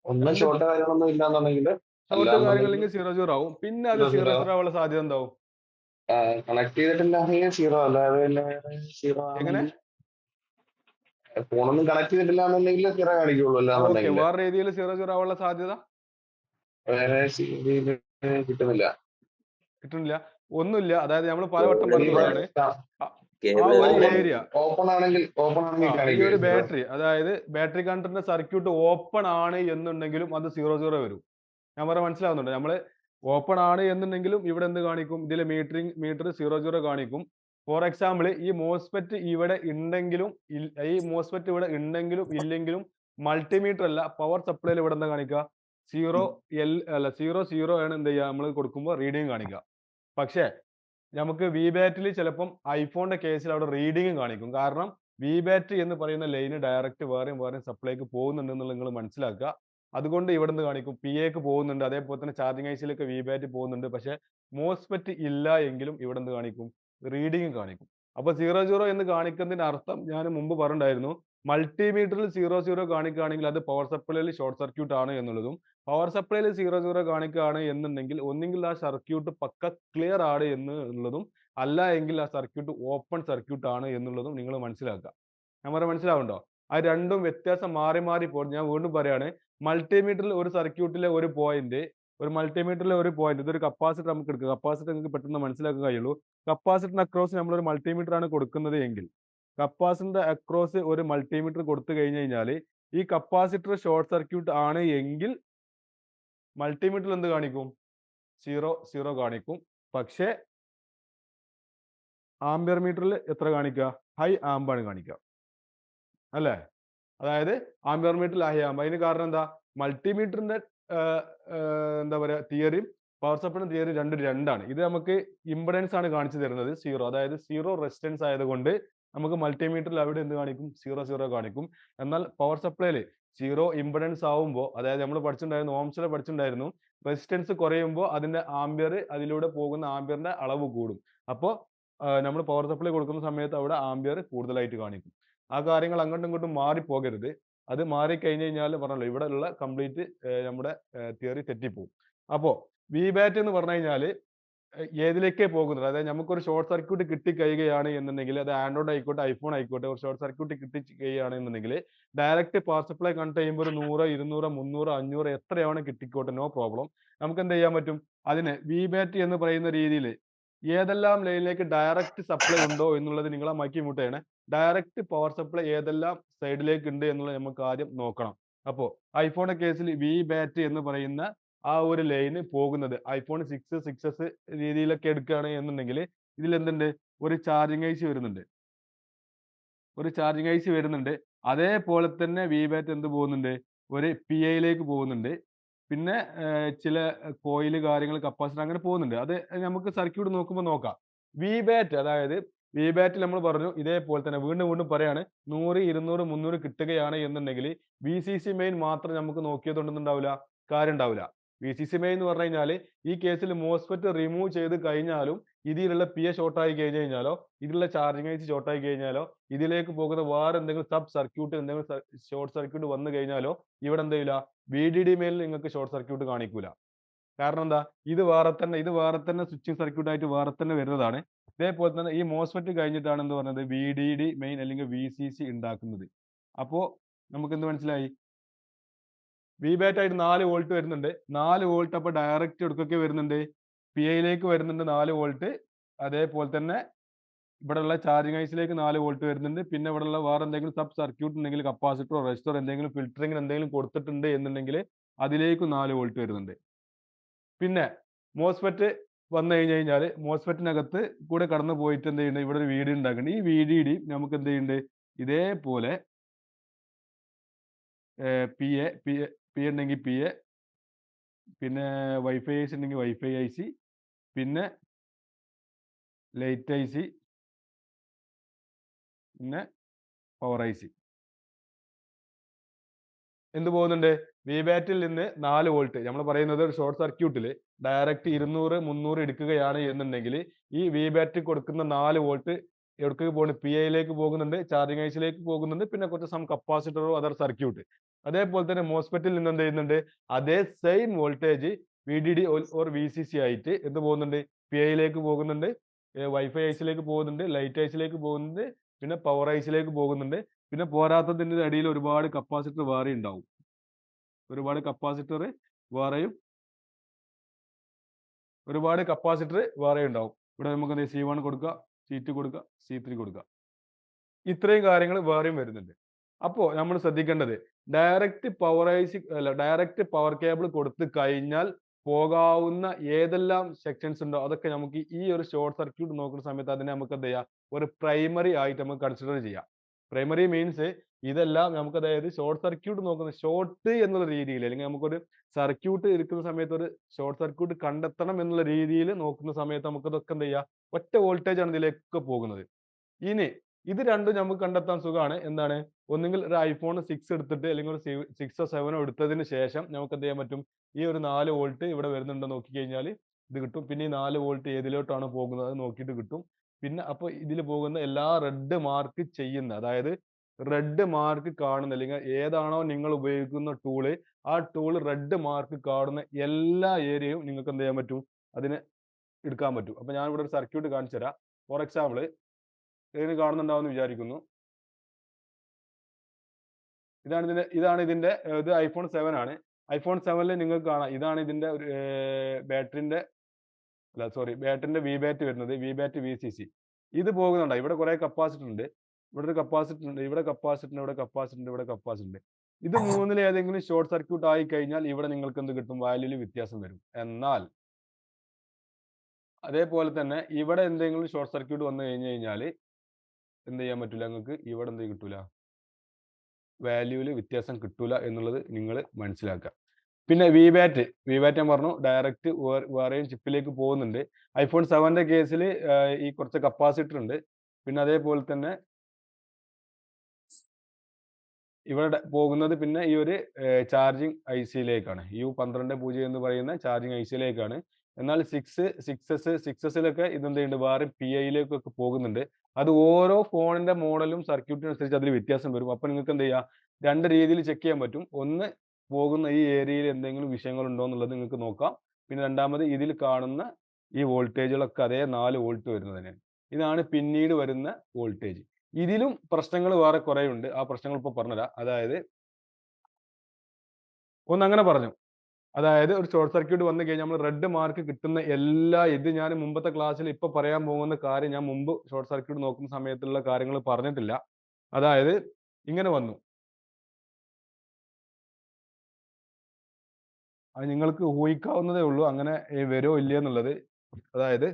ഒന്നും ഷോർട്ട് കാര്യങ്ങളൊന്നും ഇല്ലാന്നുണ്ടെങ്കിൽ ഷോർട്ട് കാര്യങ്ങളില്ലെങ്കിൽ 0 ആവും. പിന്നെ അത് 0 ആവാനുള്ള സാധ്യത എന്താവും? കണക്ട് ചെയ്തിട്ടില്ലെങ്കിൽ 0, അല്ലാതെ എങ്ങനെ ഫോണൊന്നും കണക്ട് ചെയ്തിട്ടില്ല എന്നുണ്ടെങ്കിൽ 0 കാണിക്കുള്ളൂ. ഓക്കെ, വേറെ രീതിയിൽ 0 ആവാനുള്ള സാധ്യത വേറെ കിട്ടുന്നില്ല. ഒന്നുമില്ല. അതായത് നമ്മൾ പലവട്ടം പറഞ്ഞതാണ് ആ ഒരു ഏരിയ ഓപ്പൺ ആണെങ്കിൽ ഈ ഒരു ബാറ്ററി, അതായത് ബാറ്ററി കണ്ടറിന്റെ സർക്യൂട്ട് ഓപ്പൺ ആണ് എന്നുണ്ടെങ്കിലും അത് 0 വരും. ഞാൻ പറയാൻ മനസ്സിലാവുന്നുണ്ട്. നമ്മള് ഓപ്പൺ ആണ് എന്നുണ്ടെങ്കിലും ഇവിടെ എന്ത് കാണിക്കും, ഇതിലെ മീറ്റർ 0 കാണിക്കും. ഫോർ എക്സാമ്പിൾ ഈ മോസ്ഫെറ്റ് ഇവിടെ ഉണ്ടെങ്കിലും ഈ മോസ്ഫെറ്റ് ഇവിടെ ഉണ്ടെങ്കിലും ഇല്ലെങ്കിലും മൾട്ടിമീറ്റർ അല്ല പവർ സപ്ലൈയിൽ ഇവിടെ എന്താ കാണിക്കുക, 0 ആണ് എന്ത് ചെയ്യുക നമ്മൾ കൊടുക്കുമ്പോൾ റീഡിങ് കാണിക്കുക. പക്ഷേ നമുക്ക് വി ബാറ്റിൽ ചിലപ്പം ഐഫോണിന്റെ കേസിൽ അവിടെ റീഡിങ് കാണിക്കും. കാരണം വി ബാറ്റ് എന്ന് പറയുന്ന ലൈന് ഡയറക്റ്റ് വേറെയും സപ്ലൈക്ക് പോകുന്നുണ്ട് എന്നുള്ളത് നിങ്ങൾ മനസ്സിലാക്കുക. അതുകൊണ്ട് ഇവിടെ നിന്ന് കാണിക്കും പി എക്ക് പോകുന്നുണ്ട്, അതേപോലെ തന്നെ ചാർജിങ് ഐസിയിലൊക്കെ വി ബാറ്റ് പോകുന്നുണ്ട്. പക്ഷെ മോസ്ഫെറ്റ് ഇല്ല എങ്കിലും ഇവിടെ നിന്ന് കാണിക്കും റീഡിങ് കാണിക്കും. അപ്പൊ 0 എന്ന് കാണിക്കുന്നതിന്റെ അർത്ഥം ഞാൻ മുമ്പ് പറഞ്ഞിട്ടുണ്ടായിരുന്നു, മൾട്ടിമീറ്ററിൽ 0 കാണിക്കുകയാണെങ്കിൽ അത് പവർ സപ്ലൈയിൽ ഷോർട്ട് സർക്യൂട്ട് ആണ് എന്നുള്ളതും, പവർ സപ്ലൈയിൽ 0 കാണിക്കുകയാണ് എന്നുണ്ടെങ്കിൽ ഒന്നെങ്കിൽ ആ സർക്യൂട്ട് പക്ക ക്ലിയർ ആണ് എന്നുള്ളതും, അല്ല എങ്കിൽ ആ സർക്യൂട്ട് ഓപ്പൺ സർക്യൂട്ട് ആണ് എന്നുള്ളതും നിങ്ങൾ മനസ്സിലാക്കുക. ഞാൻ പറയാൻ മനസ്സിലാവുണ്ടോ? ആ രണ്ടും വ്യത്യാസം മാറി മാറി പോകും. ഞാൻ വീണ്ടും പറയാണ്, മൾട്ടിമീറ്ററിൽ ഒരു സർക്യൂട്ടിലെ ഒരു പോയിന്റ്, ഇതൊരു കപ്പാസിറ്റർ നമുക്ക് എടുക്കുക. കപ്പാസിറ്റർ നിങ്ങൾക്ക് പെട്ടെന്ന് മനസ്സിലാക്കാൻ കഴിയുള്ളൂ. കപ്പാസിറ്ററിന് അക്രോസ് നമ്മൾ ഒരു മൾട്ടിമീറ്റർ ആണ് കൊടുക്കുന്നത് എങ്കിൽ, കപ്പാസിറ്ററിന്റെ അക്രോസ് ഒരു മൾട്ടിമീറ്റർ കൊടുത്തു കഴിഞ്ഞു കഴിഞ്ഞാൽ ഈ കപ്പാസിറ്റർ ഷോർട്ട് സർക്യൂട്ട് ആണ് എങ്കിൽ മൾട്ടിമീറ്ററിൽ എന്ത് കാണിക്കും, 0 കാണിക്കും. പക്ഷേ ആംബിയർ മീറ്ററിൽ എത്ര കാണിക്കുക, ഹൈ ആംബാണ് കാണിക്കുക അല്ലേ? അതായത് ആംബിയർ മീറ്ററിൽ ഹൈ ആംബ്. അതിന് കാരണം എന്താ, മൾട്ടിമീറ്ററിന്റെ എന്താ പറയാ തിയറിയും പവർ സപ്ലൈ തിയറി രണ്ടാണ്. ഇത് നമുക്ക് ഇംപെഡൻസ് ആണ് കാണിച്ചു തരുന്നത് 0, അതായത് 0 റെസിസ്റ്റൻസ് ആയതുകൊണ്ട് നമുക്ക് മൾട്ടിമീറ്ററിൽ അവിടെ എന്ത് കാണിക്കും, 0 കാണിക്കും. എന്നാൽ പവർ സപ്ലൈയിൽ 0 ഇംപെഡൻസ് ആവുമ്പോൾ, അതായത് നമ്മൾ പഠിച്ചിട്ടുണ്ടായിരുന്നു, ഓംസിലെ പഠിച്ചിട്ടുണ്ടായിരുന്നു, റെസിസ്റ്റൻസ് കുറയുമ്പോൾ അതിന്റെ ആംബിയർ, അതിലൂടെ പോകുന്ന ആംബിയറിന്റെ അളവ് കൂടും. അപ്പോൾ നമ്മൾ പവർ സപ്ലൈ കൊടുക്കുന്ന സമയത്ത് അവിടെ ആംബിയർ കൂടുതലായിട്ട് കാണിക്കും. ആ കാര്യങ്ങൾ അങ്ങോട്ടും ഇങ്ങോട്ടും മാറി പോകരുത്. അത് മാറി കഴിഞ്ഞു കഴിഞ്ഞാൽ പറഞ്ഞല്ലോ ഇവിടെ ഉള്ള കംപ്ലീറ്റ് നമ്മുടെ തിയറി തെറ്റിപ്പോകും. അപ്പോ വി ബാറ്റ് എന്ന് പറഞ്ഞു കഴിഞ്ഞാൽ ഏതിലേക്കേ പോകുന്നത്, അതായത് നമുക്കൊരു ഷോർട്ട് സർക്യൂട്ട് കിട്ടിക്കഴിയുകയാണ് എന്നുണ്ടെങ്കിൽ, അത് ആൻഡ്രോയിഡ് ആയിക്കോട്ടെ ഐഫോൺ ആയിക്കോട്ടെ, ഒരു ഷോർട്ട് സർക്യൂട്ട് കിട്ടിക്കഴിയുകയാണ് എന്നുണ്ടെങ്കിൽ ഡയറക്റ്റ് പവർ സപ്ലൈ കണക്ട് ചെയ്യുമ്പോൾ ഒരു 100, 200, 300, 500 എത്രയാണ് കിട്ടിക്കോട്ടെ, നോ പ്രോബ്ലം. നമുക്ക് എന്ത് ചെയ്യാൻ പറ്റും, അതിന് വി ബാറ്റ് എന്ന് പറയുന്ന രീതിയിൽ ഏതെല്ലാം ലൈനിലേക്ക് ഡയറക്റ്റ് സപ്ലൈ ഉണ്ടോ എന്നുള്ളത് നിങ്ങളെ മൈക്ക് മ്യൂട്ട് ചെയ്യണേ. ഡയറക്റ്റ് പവർ സപ്ലൈ ഏതെല്ലാം സൈഡിലേക്ക് ഉണ്ട് എന്നുള്ളത് നമുക്ക് ആദ്യം നോക്കണം. അപ്പോൾ ഐഫോണിന്റെ കേസിൽ വി ബാറ്റ് എന്ന് പറയുന്ന ആ ഒരു ലൈന് പോകുന്നത് ഐഫോൺ 6, 6s രീതിയിലൊക്കെ എടുക്കുകയാണ് എന്നുണ്ടെങ്കിൽ ഇതിൽ എന്തുണ്ട്, ഒരു ചാർജിങ് ഐസി വരുന്നുണ്ട്. അതേപോലെ തന്നെ വി ബാറ്റ് എന്ത് പോകുന്നുണ്ട്, ഒരു പി ഐയിലേക്ക് പോകുന്നുണ്ട്. പിന്നെ ചില കോയിൽ കാര്യങ്ങൾ കപ്പാസിറ്റർ അങ്ങനെ പോകുന്നുണ്ട്. അത് നമുക്ക് സർക്യൂട്ട് നോക്കുമ്പോൾ നോക്കാം. വി ബാറ്റ്, അതായത് വി ബാറ്റിൽ നമ്മൾ പറഞ്ഞു ഇതേപോലെ തന്നെ വീണ്ടും പറയാണ് 100, 200, 300 കിട്ടുകയാണ് എന്നുണ്ടെങ്കിൽ വി സി സി മെയിൻ മാത്രം നമുക്ക് നോക്കിയതുകൊണ്ടൊന്നും കാര്യം ഉണ്ടാവില്ല. വി സി സി മെയിൻ എന്ന് പറഞ്ഞു കഴിഞ്ഞാൽ ഈ കേസിൽ മോസ്ഫെറ്റ് റിമൂവ് ചെയ്ത് കഴിഞ്ഞാലും ഇതിലുള്ള പി എ ഷോർട്ട് ആയി കഴിഞ്ഞു കഴിഞ്ഞാലോ, ഇതിലുള്ള ചാർജിങ് ഐസി ഷോർട്ട് ആയി കഴിഞ്ഞാലോ, ഇതിലേക്ക് പോകുന്ന വേറെ എന്തെങ്കിലും സബ് സർക്യൂട്ട് എന്തെങ്കിലും ഷോർട്ട് സർക്യൂട്ട് വന്നു കഴിഞ്ഞാലോ ഇവിടെ എന്ത് ചെയ്യില്ല, വി ഡി ഡി മെയിനിൽ നിങ്ങൾക്ക് ഷോർട്ട് സർക്യൂട്ട് കാണിക്കൂല. കാരണം എന്താ, ഇത് വേറെ തന്നെ സ്വിച്ചിങ് സർക്യൂട്ട് ആയിട്ട് വേറെ തന്നെ വരുന്നതാണ്. ഇതേപോലെ തന്നെ ഈ മോസ്ഫെറ്റ് കഴിഞ്ഞിട്ടാണ് എന്ത് പറഞ്ഞത്, വി ഡി ഡി മെയിൻ അല്ലെങ്കിൽ വി സി സി ഉണ്ടാക്കുന്നത്. അപ്പോ നമുക്ക് എന്ത് മനസ്സിലായി, വി ബാറ്റ് ആയിട്ട് 4 വോൾട്ട് വരുന്നുണ്ട്. 4 വോൾട്ട് അപ്പൊ ഡയറക്റ്റ് എടുക്കൊക്കെ വരുന്നുണ്ട്, പി ഐയിലേക്ക് വരുന്നുണ്ട് 4 വോൾട്ട്. അതേപോലെ തന്നെ ഇവിടെയുള്ള ചാർജിങ് ഐസിലേക്ക് 4 വോൾട്ട് വരുന്നുണ്ട്. പിന്നെ ഇവിടെയുള്ള വേറെ എന്തെങ്കിലും സബ് സർക്യൂട്ട് ഉണ്ടെങ്കിൽ കപ്പാസിറ്ററോ റെസിസ്റ്ററോ എന്തെങ്കിലും ഫിൽറ്ററിങ്ങിന് എന്തെങ്കിലും കൊടുത്തിട്ടുണ്ട് എന്നുണ്ടെങ്കിൽ അതിലേക്ക് 4 വോൾട്ട് വരുന്നുണ്ട്. പിന്നെ മോസ്ഫെറ്റ് വന്നു കഴിഞ്ഞാൽ മോസ്ഫെറ്റിനകത്ത് കൂടെ കടന്നു പോയിട്ട് എന്ത് ചെയ്യുന്നുണ്ട്, ഇവിടെ ഒരു വി ഡി ഉണ്ടാക്കുന്നുണ്ട്. ഈ വി ഡി ഡി നമുക്ക് എന്ത് ചെയ്യുന്നുണ്ട്, ഇതേപോലെ പി എ ഉണ്ടെങ്കിൽ പി എ, പിന്നെ വൈഫൈ ഐസി ഉണ്ടെങ്കിൽ വൈഫൈ ഐസി, പിന്നെ ലൈറ്റ് ഐസി, പിന്നെ പവർ ഐസി എന്ത് പോകുന്നുണ്ട്, വി ബാറ്റിൽ നിന്ന് 4 വോൾട്ട് നമ്മൾ പറയുന്നത് ഒരു ഷോർട്ട് സർക്യൂട്ടിൽ ഡയറക്റ്റ് 200, 300 എടുക്കുകയാണ് എന്നുണ്ടെങ്കിൽ ഈ വി ബാറ്റ് കൊടുക്കുന്ന 4 വോൾട്ട് എവിടേക്ക് പോകുന്നുണ്ട്, പി ഐയിലേക്ക് പോകുന്നുണ്ട്, ചാർജിങ് ഐസിലേക്ക് പോകുന്നുണ്ട്, പിന്നെ കുറച്ച് സം കപ്പാസിറ്ററോ അതർ സർക്യൂട്ട്. അതേപോലെ തന്നെ മോസ്ഫെറ്റിൽ നിന്ന് എന്ത് ചെയ്യുന്നുണ്ട്, അതേ same voltage V D D or V C C ആയിട്ട് എന്ത് പോകുന്നുണ്ട്, പി ഐയിലേക്ക് പോകുന്നുണ്ട്, വൈഫൈ ഐസിലേക്ക് പോകുന്നുണ്ട്, ലൈറ്റ് ഐസിലേക്ക് പോകുന്നുണ്ട്, പിന്നെ പവർ ഐസിലേക്ക് പോകുന്നുണ്ട്. പിന്നെ പോരാത്തതിന്റെ അടിയിൽ ഒരുപാട് കപ്പാസിറ്റർ വേറെ ഉണ്ടാവും. ഒരുപാട് കപ്പാസിറ്റർ വേറെ ഉണ്ടാവും. ഇവിടെ നമുക്ക് C1 കൊടുക്കുക, C2 കൊടുക്കുക, C3 കൊടുക്കുക. ഇത്രയും കാര്യങ്ങൾ വേറെയും വരുന്നുണ്ട്. അപ്പോൾ നമ്മൾ ശ്രദ്ധിക്കേണ്ടത് ഡയറക്റ്റ് പവർ കേബിൾ കൊടുത്തു കഴിഞ്ഞാൽ പോകാവുന്ന ഏതെല്ലാം സെക്ഷൻസ് ഉണ്ടോ അതൊക്കെ നമുക്ക് ഈ ഒരു ഷോർട്ട് സർക്യൂട്ട് നോക്കുന്ന സമയത്ത് അതിനെ നമുക്ക് എന്ത് ചെയ്യാം, ഒരു പ്രൈമറി ആയിട്ട് നമുക്ക് കൺസിഡർ ചെയ്യാം. പ്രൈമറി മീൻസ് ഇതെല്ലാം നമുക്ക്, അതായത് ഷോർട്ട് സർക്യൂട്ട് നോക്കുന്ന ഷോർട്ട് എന്നുള്ള രീതിയിൽ, അല്ലെങ്കിൽ നമുക്കൊരു സർക്യൂട്ട് ഇരിക്കുന്ന സമയത്ത് ഒരു ഷോർട്ട് സർക്യൂട്ട് കണ്ടെത്തണം എന്നുള്ള രീതിയിൽ നോക്കുന്ന സമയത്ത് നമുക്ക് ഇതൊക്കെ എന്ത് ചെയ്യാം, ഒറ്റ വോൾട്ടേജ് ആണ് ഇതിലേക്ക് പോകുന്നത്. ഇനി ഇത് രണ്ടും നമുക്ക് കണ്ടെത്താൻ സുഖമാണ്. എന്താണ്, ഒന്നുകിൽ ഒരു ഐഫോൺ 6 എടുത്തിട്ട് അല്ലെങ്കിൽ ഒരു 6ഓ 7ഓ എടുത്തതിന് ശേഷം നമുക്ക് എന്ത് ചെയ്യാൻ പറ്റും, ഈ ഒരു 4 വോൾട്ട് ഇവിടെ വരുന്നുണ്ടോ നോക്കി കഴിഞ്ഞാൽ ഇത് കിട്ടും. പിന്നെ ഈ 4 വോൾട്ട് ഏതിലോട്ടാണ് പോകുന്നത് അത് നോക്കിയിട്ട് കിട്ടും. പിന്നെ അപ്പോൾ ഇതിൽ പോകുന്ന എല്ലാ റെഡ് മാർക്ക് ചെയ്യുന്ന, അതായത് റെഡ് മാർക്ക് കാണുന്ന, അല്ലെങ്കിൽ ഏതാണോ നിങ്ങൾ ഉപയോഗിക്കുന്ന ടൂള് ആ ടൂൾ റെഡ് മാർക്ക് കാണുന്ന എല്ലാ ഏരിയയും നിങ്ങൾക്ക് എന്ത് ചെയ്യാൻ പറ്റും, അതിന് എടുക്കാൻ പറ്റും. അപ്പൊ ഞാൻ ഇവിടെ ഒരു സർക്യൂട്ട് കാണിച്ചു തരാം. ഫോർ എക്സാമ്പിൾ ഇതിന് കാണുന്നുണ്ടാവും വിചാരിക്കുന്നു. ഇതാണ് ഇതിന്റെ ഇത് ഐഫോൺ 7 ആണ്. ഐഫോൺ 7ൽ നിങ്ങൾക്ക് കാണാം, ഇതാണ് ഇതിന്റെ ഒരു ബാറ്ററിന്റെ വി ബാറ്റ് വരുന്നത്, V bat V C C. ഇത് പോകുന്നുണ്ട്, ഇവിടെ കുറെ കപ്പാസിറ്റർ ഉണ്ട്, ഇവിടെ ഒരു കപ്പാസിറ്റർ ഉണ്ട്, ഇവിടെ കപ്പാസിറ്റർ, ഇവിടെ കപ്പാസിറ്റർ, ഇവിടെ കപ്പാസിറ്റർ ഉണ്ട്. ഇത് മൂന്നിൽ ഏതെങ്കിലും ഷോർട്ട് സർക്യൂട്ട് ആയി കഴിഞ്ഞാൽ ഇവിടെ നിങ്ങൾക്ക് എന്ത് കിട്ടും, വാല്യൂല് വ്യത്യാസം വരും. എന്നാൽ അതേപോലെ തന്നെ ഇവിടെ എന്തെങ്കിലും ഷോർട്ട് സർക്യൂട്ട് വന്നു കഴിഞ്ഞാൽ എന്ത് ചെയ്യാൻ പറ്റില്ല, നിങ്ങൾക്ക് ഇവിടെ എന്ത് കിട്ടൂല, വാല്യൂല് വ്യത്യാസം കിട്ടൂല എന്നുള്ളത് നിങ്ങൾ മനസ്സിലാക്കുക. പിന്നെ വി ബാറ്റ് ഞാൻ പറഞ്ഞു ഡയറക്റ്റ് വേറെയും ചിപ്പിലേക്ക് പോകുന്നുണ്ട്. ഐഫോൺ 7ന്റെ കേസിൽ ഈ കുറച്ച് കപ്പാസിറ്റർ ഉണ്ട്. പിന്നെ അതേപോലെ തന്നെ ഇവിടെ പോകുന്നത് പിന്നെ ഈ ഒരു ചാർജിങ് ഐസിയിലേക്കാണ്, U12.0 എന്ന് പറയുന്ന ചാർജിങ് ഐസിയിലേക്കാണ്. എന്നാൽ 6എസിലൊക്കെ ഇതെന്തുണ്ട്, വേറെ പി ഐയിലേക്കൊക്കെ പോകുന്നുണ്ട്. അത് ഓരോ ഫോണിന്റെ മോഡലും സർക്യൂട്ടിനനുസരിച്ച് അതിൽ വ്യത്യാസം വരും. അപ്പൊ നിങ്ങൾക്ക് എന്ത് ചെയ്യാം, രണ്ട് രീതിയിൽ ചെക്ക് ചെയ്യാൻ പറ്റും. ഒന്ന്, പോകുന്ന ഈ ഏരിയയിൽ എന്തെങ്കിലും വിഷയങ്ങൾ ഉണ്ടോ എന്നുള്ളത് നിങ്ങൾക്ക് നോക്കാം. പിന്നെ രണ്ടാമത് ഇതിൽ കാണുന്ന ഈ വോൾട്ടേജുകളൊക്കെ അതേ 4 വോൾട്ട് വരുന്നത് തന്നെയാണ്. ഇതാണ് പിന്നീട് വരുന്ന വോൾട്ടേജ്. ഇതിലും പ്രശ്നങ്ങൾ വേറെ കുറെ ഉണ്ട്. ആ പ്രശ്നങ്ങൾ ഇപ്പോൾ പറഞ്ഞുതരാം. അതായത് ഒന്നങ്ങനെ പറഞ്ഞു. അതായത് ഒരു ഷോർട്ട് സർക്യൂട്ട് വന്നു കഴിഞ്ഞാൽ നമ്മൾ റെഡ് മാർക്ക് കിട്ടുന്ന ഇത് ഞാൻ മുമ്പത്തെ ക്ലാസ്സിൽ ഇപ്പൊ പറയാൻ പോകുന്ന കാര്യം ഞാൻ മുമ്പ് ഷോർട്ട് സർക്യൂട്ട് നോക്കുന്ന സമയത്തുള്ള കാര്യങ്ങൾ പറഞ്ഞിട്ടില്ല. അതായത് ഇങ്ങനെ വന്നു. അത് നിങ്ങൾക്ക് ഊഹിക്കാവുന്നതേ ഉള്ളൂ അങ്ങനെ വരുമോ ഇല്ലയോ എന്നുള്ളത്. അതായത്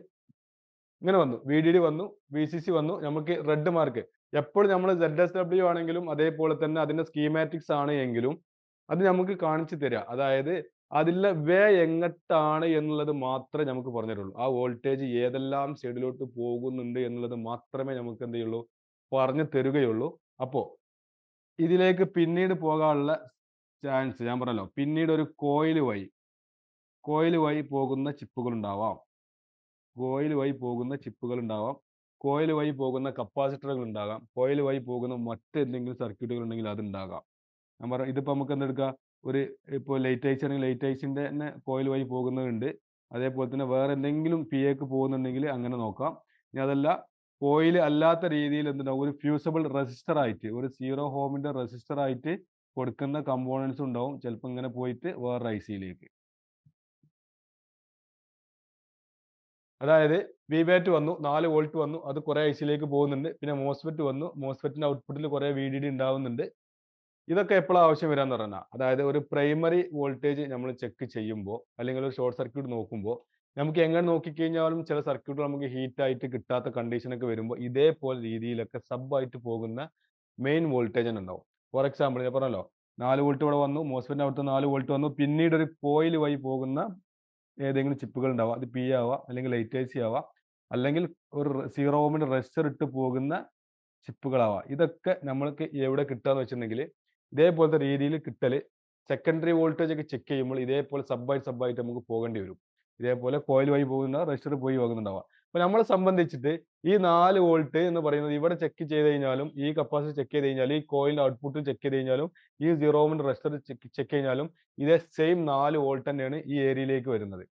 ഇങ്ങനെ വന്നു, VDD വന്നു, VCC വന്നു, നമുക്ക് റെഡ് മാർക്ക്. എപ്പോഴും നമ്മൾ ZSW ആണെങ്കിലും അതേപോലെ തന്നെ അതിന്റെ സ്കീമാറ്റിക്സ് ആണ് എങ്കിലും അത് നമുക്ക് കാണിച്ചു തരിക. അതായത് അതിലെ വേ എങ്ങട്ടാണ് എന്നുള്ളത് മാത്രമേ നമുക്ക് പറഞ്ഞു തരുള്ളൂ. ആ വോൾട്ടേജ് ഏതെല്ലാം സൈഡിലോട്ട് പോകുന്നുണ്ട് എന്നുള്ളത് മാത്രമേ നമുക്ക് എന്ത് ചെയ്യുള്ളൂ, പറഞ്ഞു തരുകയുള്ളൂ. അപ്പോ ഇതിലേക്ക് പിന്നീട് പോകാനുള്ള ചാൻസ് ഞാൻ പറഞ്ഞല്ലോ, പിന്നീട് ഒരു കോയിൽ വഴി പോകുന്ന ചിപ്പുകൾ ഉണ്ടാവാം, കോയിൽ വഴി പോകുന്ന ചിപ്പുകൾ ഉണ്ടാവാം, കോയിൽ വഴി പോകുന്ന കപ്പാസിറ്ററുകൾ ഉണ്ടാകാം, കോയിൽ വഴി പോകുന്ന മറ്റെന്തെങ്കിലും സർക്യൂട്ടുകൾ ഉണ്ടെങ്കിൽ അത് ഉണ്ടാകാം. ഞാൻ പറയാം, ഇതിപ്പോൾ നമുക്ക് എന്തെടുക്കാം, ഒരു ഇപ്പോൾ ലേറ്റൈസ് ആണെങ്കിൽ ലേറ്റൈസിൻ്റെ തന്നെ കോയിൽ വഴി പോകുന്നതുണ്ട്. അതേപോലെ തന്നെ വേറെ എന്തെങ്കിലും PAക്ക് പോകുന്നുണ്ടെങ്കിൽ അങ്ങനെ നോക്കാം. ഇനി അതല്ല കോയിൽ അല്ലാത്ത രീതിയിൽ എന്തുണ്ടാവും, ഒരു ഫ്യൂസബിൾ റെസിസ്റ്റർ ആയിട്ട്, ഒരു 0 ഓമിൻ്റെ റെസിസ്റ്റർ ആയിട്ട് കൊടുക്കുന്ന കമ്പോണൻസ് ഉണ്ടാവും. ചിലപ്പോൾ ഇങ്ങനെ പോയിട്ട് വേറെ ICയിലേക്ക്. അതായത് VBAT വന്നു, 4 വോൾട്ട് വന്നു, അത് കുറേ ICയിലേക്ക് പോകുന്നുണ്ട്. പിന്നെ MOSFET വന്നു, MOSFETന്റെ ഔട്ട്പുട്ടിൽ കുറേ VDD ഉണ്ടാവുന്നുണ്ട്. ഇതൊക്കെ എപ്പോഴാണ് ആവശ്യം വരാന്ന് പറഞ്ഞാൽ, അതായത് ഒരു പ്രൈമറി വോൾട്ടേജ് നമ്മൾ ചെക്ക് ചെയ്യുമ്പോൾ അല്ലെങ്കിൽ ഒരു ഷോർട്ട് സർക്യൂട്ട് നോക്കുമ്പോൾ നമുക്ക് എങ്ങനെ നോക്കിക്കഴിഞ്ഞാലും ചില സർക്യൂട്ടുകൾ നമുക്ക് ഹീറ്റ് ആയിട്ട് കിട്ടാത്ത കണ്ടീഷനൊക്കെ വരുമ്പോൾ ഇതേപോലെ രീതിയിലൊക്കെ സബ് ആയിട്ട് പോകുന്ന മെയിൻ വോൾട്ടേജ് ഉണ്ടാവും. ഫോർ എക്സാമ്പിൾ ഞാൻ പറഞ്ഞല്ലോ, 4 വോൾട്ട് ഇവിടെ വന്നു, മോസ്ഫെറ്റിന്റെ അവിടുത്തെ 4 വോൾട്ട് വന്നു, പിന്നീട് ഒരു കോയിൽ വഴി പോകുന്ന ഏതെങ്കിലും ചിപ്പുകൾ ഉണ്ടാവാം. അത് PA ആവാം, അല്ലെങ്കിൽ ലൈറ്റ് ആവാം, അല്ലെങ്കിൽ ഒരു 0 ഓമിന്റെ റെസിസ്റ്റർ ഇട്ട് പോകുന്ന ചിപ്പുകളാവാം. ഇതൊക്കെ നമ്മൾക്ക് എവിടെ കിട്ടാന്ന് വെച്ചിട്ടുണ്ടെങ്കിൽ ഇതേപോലത്തെ രീതിയിൽ കിട്ടല് സെക്കൻഡറി വോൾട്ടേജ് ഒക്കെ ചെക്ക് ചെയ്യുമ്പോൾ ഇതേപോലെ സബ്ബായിട്ട് നമുക്ക് പോകേണ്ടി വരും. ഇതേപോലെ കോയിൽ വഴി പോകുന്ന റെസിസ്റ്റർ പോയി പോകുന്നുണ്ടാവാം. അപ്പൊ നമ്മളെ സംബന്ധിച്ചിട്ട് ഈ 4 വോൾട്ട് എന്ന് പറയുന്നത് ഇവിടെ ചെക്ക് ചെയ്ത് കഴിഞ്ഞാലും, ഈ കപ്പാസിറ്റി ചെക്ക് ചെയ്ത് കഴിഞ്ഞാലും, ഈ കോയിലിന്റെ ഔട്ട്പുട്ട് ചെക്ക് ചെയ്ത് കഴിഞ്ഞാലും, ഈ 0 ഓമിന്റെ റെസിസ്റ്റർ ചെക്ക് കഴിഞ്ഞാലും ഇതേ സെയിം 4 വോൾട്ട് തന്നെയാണ് ഈ ഏരിയയിലേക്ക് വരുന്നത്.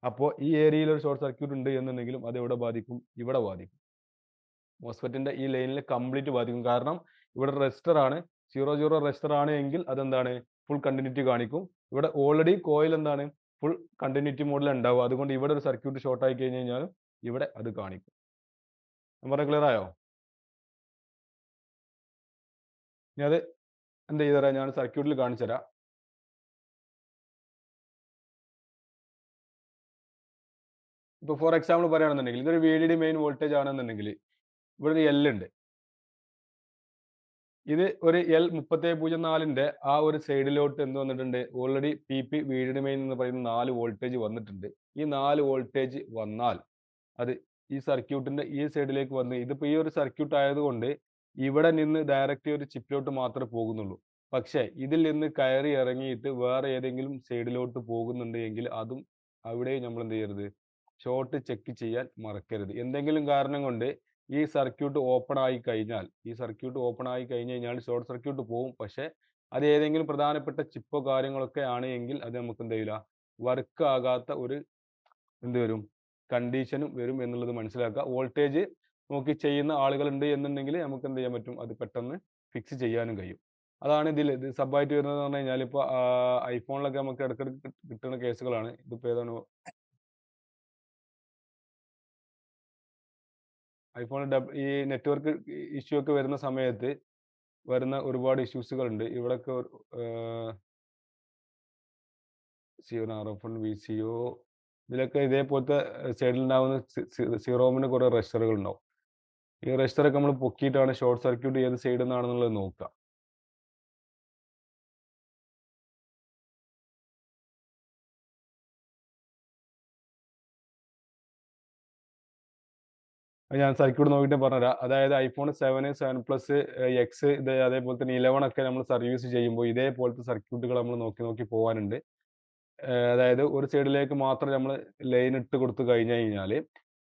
അപ്പോൾ ഈ ഏരിയയിൽ ഒരു ഷോർട്ട് സർക്യൂട്ട് ഉണ്ട് എന്നുണ്ടെങ്കിലും അത് എവിടെ ബാധിക്കും, ഇവിടെ ബാധിക്കും. മോസ്ഫെറ്റിന്റെ ഈ ലൈനിൽ കംപ്ലീറ്റ് ബാധിക്കും. കാരണം ഇവിടെ റെസിസ്റ്റർ ആണ്, 0 റെസിസ്റ്റർ ആണ് എങ്കിൽ അതെന്താണ്, ഫുൾ കണ്ടിന്യൂറ്റി കാണിക്കും. ഇവിടെ ഓൾറെഡി കോയിൽ എന്താണ്, ഫുൾ കണ്ടിന്യൂറ്റി മോഡിൽ ഉണ്ടാവും. അതുകൊണ്ട് ഇവിടെ ഒരു സർക്യൂട്ട് ഷോർട്ട് ആയി കഴിഞ്ഞ് കഴിഞ്ഞാലും ഇവിടെ അത് കാണിക്കും. ഞാൻ പറഞ്ഞ ക്ലിയർ ആയോ? ഇനി അത് എന്ത് ചെയ്തരാം, ഞാൻ സർക്യൂട്ടിൽ കാണിച്ചു തരാം. ഇപ്പൊ ഫോർ എക്സാമ്പിൾ പറയുകയാണെന്നുണ്ടെങ്കിൽ ഇതൊരു VDD മെയിൻ വോൾട്ടേജ് ആണെന്നുണ്ടെങ്കിൽ ഇവിടെ ഒരു L ഉണ്ട്. ഇത് ഒരു L3704ന്റെ ആ ഒരു സൈഡിലോട്ട് എന്ത് വന്നിട്ടുണ്ട്, ഓൾറെഡി PP VDD മെയിൻ എന്ന് പറയുന്ന 4 വോൾട്ടേജ് വന്നിട്ടുണ്ട്. ഈ 4 വോൾട്ടേജ് വന്നാൽ അത് ഈ സർക്യൂട്ടിന്റെ ഈ സൈഡിലേക്ക് വന്ന്, ഇതിപ്പോ ഈ ഒരു സർക്യൂട്ട് ആയതുകൊണ്ട് ഇവിടെ നിന്ന് ഡയറക്റ്റ് ഒരു ചിപ്പിലോട്ട് മാത്രമേ പോകുന്നുള്ളൂ. പക്ഷേ ഇതിൽ നിന്ന് കയറി ഇറങ്ങിയിട്ട് വേറെ ഏതെങ്കിലും സൈഡിലോട്ട് പോകുന്നുണ്ട് എങ്കിൽ അതും അവിടെ നമ്മൾ എന്ത് ചെയ്യരുത്, ഷോർട്ട് ചെക്ക് ചെയ്യാൻ മറക്കരുത്. എന്തെങ്കിലും കാരണം കൊണ്ട് ഈ സർക്യൂട്ട് ഓപ്പൺ ആയി കഴിഞ്ഞാൽ ഷോർട്ട് സർക്യൂട്ട് പോകും. പക്ഷേ അത് ഏതെങ്കിലും പ്രധാനപ്പെട്ട ചിപ്പോ കാര്യങ്ങളൊക്കെ ആണ് എങ്കിൽ അത് നമുക്ക് എന്ത് ചെയ്യില്ല, വർക്ക് ആകാത്ത ഒരു എന്ത് വരും, കണ്ടീഷനും വരും എന്നുള്ളത് മനസ്സിലാക്കുക. വോൾട്ടേജ് നോക്കി ചെയ്യുന്ന ആളുകളുണ്ട് എന്നുണ്ടെങ്കിൽ നമുക്ക് എന്ത് ചെയ്യാൻ പറ്റും, അത് പെട്ടെന്ന് ഫിക്സ് ചെയ്യാനും കഴിയും. അതാണ് ഇത് സബായിട്ട് വരുന്നത് പറഞ്ഞു കഴിഞ്ഞാൽ, ഇപ്പോൾ ഐഫോണിലൊക്കെ നമുക്ക് ഇടയ്ക്കിടയ്ക്ക് കിട്ടുന്ന കേസുകളാണ്. ഇതിപ്പോൾ ഏതാണ്, ഐഫോൺ ഈ നെറ്റ്വർക്ക് ഇഷ്യൂ ഒക്കെ വരുന്ന സമയത്ത് വരുന്ന ഒരുപാട് ഇഷ്യൂസുകൾ ഉണ്ട്. ഇവിടെയൊക്കെ RF1 VCO ഇതിലൊക്കെ ഇതേപോലത്തെ സൈഡിൽ ഉണ്ടാകുന്ന 0 ഓമിന് കുറെ റെസിസ്റ്ററുകൾ ഉണ്ടാവും. ഈ റെസിസ്റ്ററൊക്കെ നമ്മൾ പൊക്കിയിട്ടാണ് ഷോർട്ട് സർക്യൂട്ട് ഏത് സൈഡിൽ നിന്നാണെന്നുള്ളത് നോക്കുക. ഞാൻ സർക്യൂട്ട് നോക്കിയിട്ട് പറഞ്ഞുതരാം. അതായത് iPhone 7, 7 Plus, X, ഇത് അതേപോലെ തന്നെ 11 ഒക്കെ നമ്മൾ സർവീസ് ചെയ്യുമ്പോൾ ഇതേപോലത്തെ സർക്യൂട്ടുകൾ നമ്മൾ നോക്കി പോകാനുണ്ട്. അതായത് ഒരു സൈഡിലേക്ക് മാത്രം നമ്മൾ ലൈൻ ഇട്ട് കൊടുത്തു കഴിഞ്ഞാൽ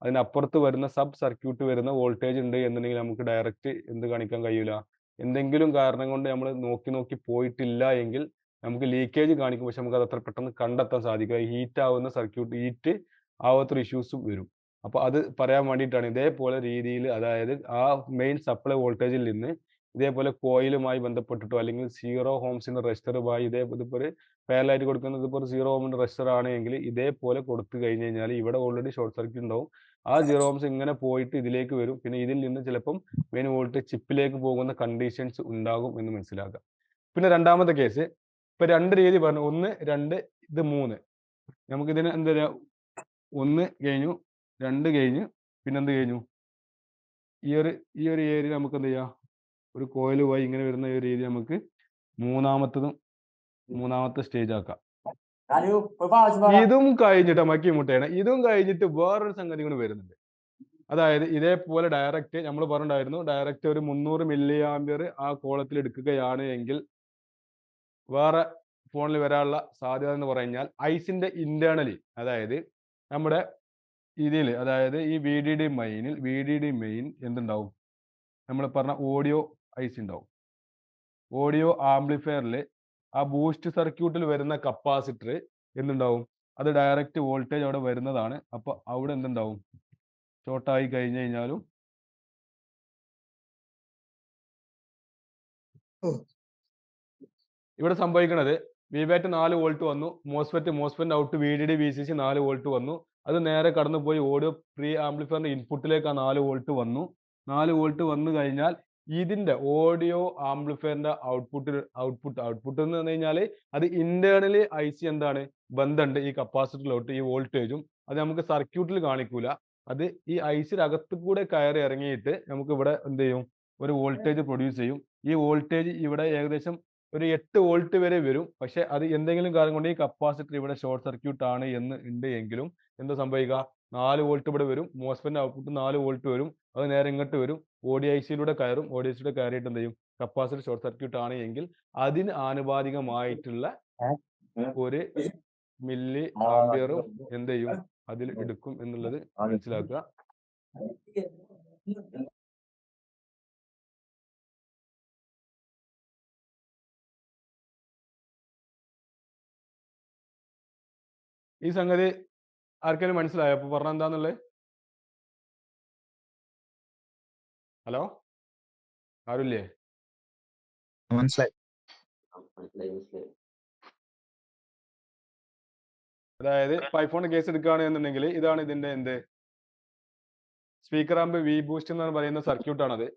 അതിനപ്പുറത്ത് വരുന്ന സബ് സർക്യൂട്ട് വരുന്ന വോൾട്ടേജ് ഉണ്ട് എന്നുണ്ടെങ്കിൽ നമുക്ക് ഡയറക്റ്റ് എന്ത് കാണിക്കാൻ കഴിയില്ല, എന്തെങ്കിലും കാരണം കൊണ്ട് നമ്മൾ നോക്കി പോയിട്ടില്ല എങ്കിൽ നമുക്ക് ലീക്കേജ് കാണിക്കും. പക്ഷെ നമുക്ക് അത് അത്ര പെട്ടെന്ന് കണ്ടെത്താൻ സാധിക്കില്ല. ഹീറ്റ് ആവുന്ന സർക്യൂട്ട്, ഹീറ്റ് ആവാത്തൊരു ഇഷ്യൂസും വരും. അപ്പോൾ അത് പറയാൻ വേണ്ടിയിട്ടാണ് ഇതേപോലെ രീതിയിൽ, അതായത് ആ മെയിൻ സപ്ലൈ വോൾട്ടേജിൽ നിന്ന് ഇതേപോലെ കോയിലുമായി ബന്ധപ്പെട്ടിട്ടോ അല്ലെങ്കിൽ സീറോ ഹോംസിന്റെ റെസിസ്റ്ററുമായി ഇതിപ്പോൾ ഒരു പാരലായിട്ട് കൊടുക്കുന്നത് ഇപ്പോൾ ഒരു സീറോ ഓമിന്റെ റെസിസ്റ്റർ ആണെങ്കിൽ ഇതേപോലെ കൊടുത്തു കഴിഞ്ഞ് കഴിഞ്ഞാൽ ഇവിടെ ഓൾറെഡി ഷോർട്ട് സർക്യൂട്ട് ഉണ്ടാവും. ആ സീറോ ഓംസ് ഇങ്ങനെ പോയിട്ട് ഇതിലേക്ക് വരും. പിന്നെ ഇതിൽ നിന്ന് ചിലപ്പം മെയിൻ വോൾട്ടേജ് ചിപ്പിലേക്ക് പോകുന്ന കണ്ടീഷൻസ് ഉണ്ടാകും എന്ന് മനസ്സിലാക്കുക. പിന്നെ രണ്ടാമത്തെ കേസ്, ഇപ്പൊ രണ്ട് രീതി പറഞ്ഞു, 1, 2, ഇത് 3. നമുക്കിതിന് എന്താ പറയുക, 1 കഴിഞ്ഞു, 2 കഴിഞ്ഞു, പിന്നെ എന്ത് കഴിഞ്ഞു, ഈ ഒരു ഏരിയ നമുക്ക് എന്ത് ചെയ്യാം, ഒരു കോയിൽ പോയി ഇങ്ങനെ വരുന്ന ഈ ഒരു ഏരിയ നമുക്ക് മൂന്നാമത്തെ സ്റ്റേജ് ആക്കാം. ഇതും കഴിഞ്ഞിട്ട് മക്കി മുട്ടയാണ്, ഇതും കഴിഞ്ഞിട്ട് വേറൊരു സംഗതി കൂടി വരുന്നുണ്ട്. അതായത് ഇതേപോലെ ഡയറക്റ്റ് നമ്മൾ പറഞ്ഞിട്ടുണ്ടായിരുന്നു, ഡയറക്റ്റ് ഒരു 300 മില്ലി ആംപിയർ ആ കോളത്തിൽ എടുക്കുകയാണ് എങ്കിൽ വേറെ ഫോണിൽ വരാനുള്ള സാധ്യത എന്ന് പറഞ്ഞാൽ ഐസിന്റെ ഇന്റേണലി, അതായത് നമ്മുടെ ഇതിൽ, അതായത് ഈ വി ഡി ഡി മെയിൻ എന്തുണ്ടാവും, നമ്മൾ പറഞ്ഞ ഓഡിയോ ഐസി ഉണ്ടാവും. ഓഡിയോ ആംപ്ലിഫയറിൽ ആ ബൂസ്റ്റ് സർക്യൂട്ടിൽ വരുന്ന കപ്പാസിറ്റർ എന്തുണ്ടാവും, അത് ഡയറക്റ്റ് വോൾട്ടേജ് അവിടെ വരുന്നതാണ്. അപ്പൊ അവിടെ എന്തുണ്ടാവും, ഷോർട്ടായി കഴിഞ്ഞു കഴിഞ്ഞാലും ഇവിടെ സംഭവിക്കുന്നത് വിബാറ്റ് 4 വോൾട്ട് വന്നു, MOSFET out V D D V C C 4 volt വന്നു, അത് നേരെ കടന്നു പോയി ഓഡിയോ പ്രീ ആംപ്ലിഫയറിന്റെ ഇൻപുട്ടിലേക്ക് ആ 4 വോൾട്ട് വന്നു. 4 വോൾട്ട് വന്നു കഴിഞ്ഞാൽ ഇതിന്റെ ഓഡിയോ ആംപ്ലിഫയറിന്റെ ഔട്ട്പുട്ട് എന്ന് പറഞ്ഞു കഴിഞ്ഞാൽ അത് ഇന്റേണലി ഐ സി എന്താണ് ബന്ധമുണ്ട് ഈ കപ്പാസിറ്ററിലോട്ട്, ഈ വോൾട്ടേജും അത് നമുക്ക് സർക്യൂട്ടിൽ കാണിക്കൂല. അത് ഈ ഐസിയുടെ അകത്ത് കൂടെ കയറി ഇറങ്ങിയിട്ട് നമുക്ക് ഇവിടെ എന്ത് ചെയ്യും, ഒരു വോൾട്ടേജ് പ്രൊഡ്യൂസ് ചെയ്യും. ഈ വോൾട്ടേജ് ഇവിടെ ഏകദേശം ഒരു 8 വോൾട്ട് വരെ വരും. പക്ഷെ അത് എന്തെങ്കിലും കാരണം കൊണ്ട് ഈ കപ്പാസിറ്റർ ഇവിടെ ഷോർട്ട് സർക്യൂട്ട് ആണ് എന്ന് ഉണ്ട് എങ്കിലും എന്താ സംഭവിക്കുക, 4 വോൾട്ട് ഇവിടെ വരും, മോസ്ഫെറ്റിന്റെ ഔട്ട്പുട്ട് 4 വോൾട്ട് വരും, അത് നേരെ ഇങ്ങോട്ട് വരും, ഓഡിയോ ഐസിയിലൂടെ കയറും, ഓഡിയോ ഐസിയിലൂടെ കയറിയിട്ട് എന്ത് ചെയ്യും, കപ്പാസിറ്റർ ഷോർട്ട് സർക്യൂട്ട് ആണ് എങ്കിൽ അതിന് ആനുപാതികമായിട്ടുള്ള ഒരു മില്ലി ആംപിയറും എന്ത് ചെയ്യും അതിൽ എടുക്കും എന്നുള്ളത് മനസ്സിലാക്കുക. ഈ സംഗതി ആർക്കെങ്കിലും മനസ്സിലായോ അപ്പൊ പറഞ്ഞ എന്താന്നുള്ളത്? ഹലോ, ആരുല്ലേ? മനസ്സിലായി. അതായത് ഇപ്പൊ ഐഫോൺ കേസ് എടുക്കുകയാണ് എന്നുണ്ടെങ്കിൽ ഇതാണ് ഇതിന്റെ എന്ത് സ്പീക്കർ ആകുമ്പോൾ വി ബൂസ്റ്റ് എന്ന് പറയുന്ന സർക്യൂട്ട് ആണത്.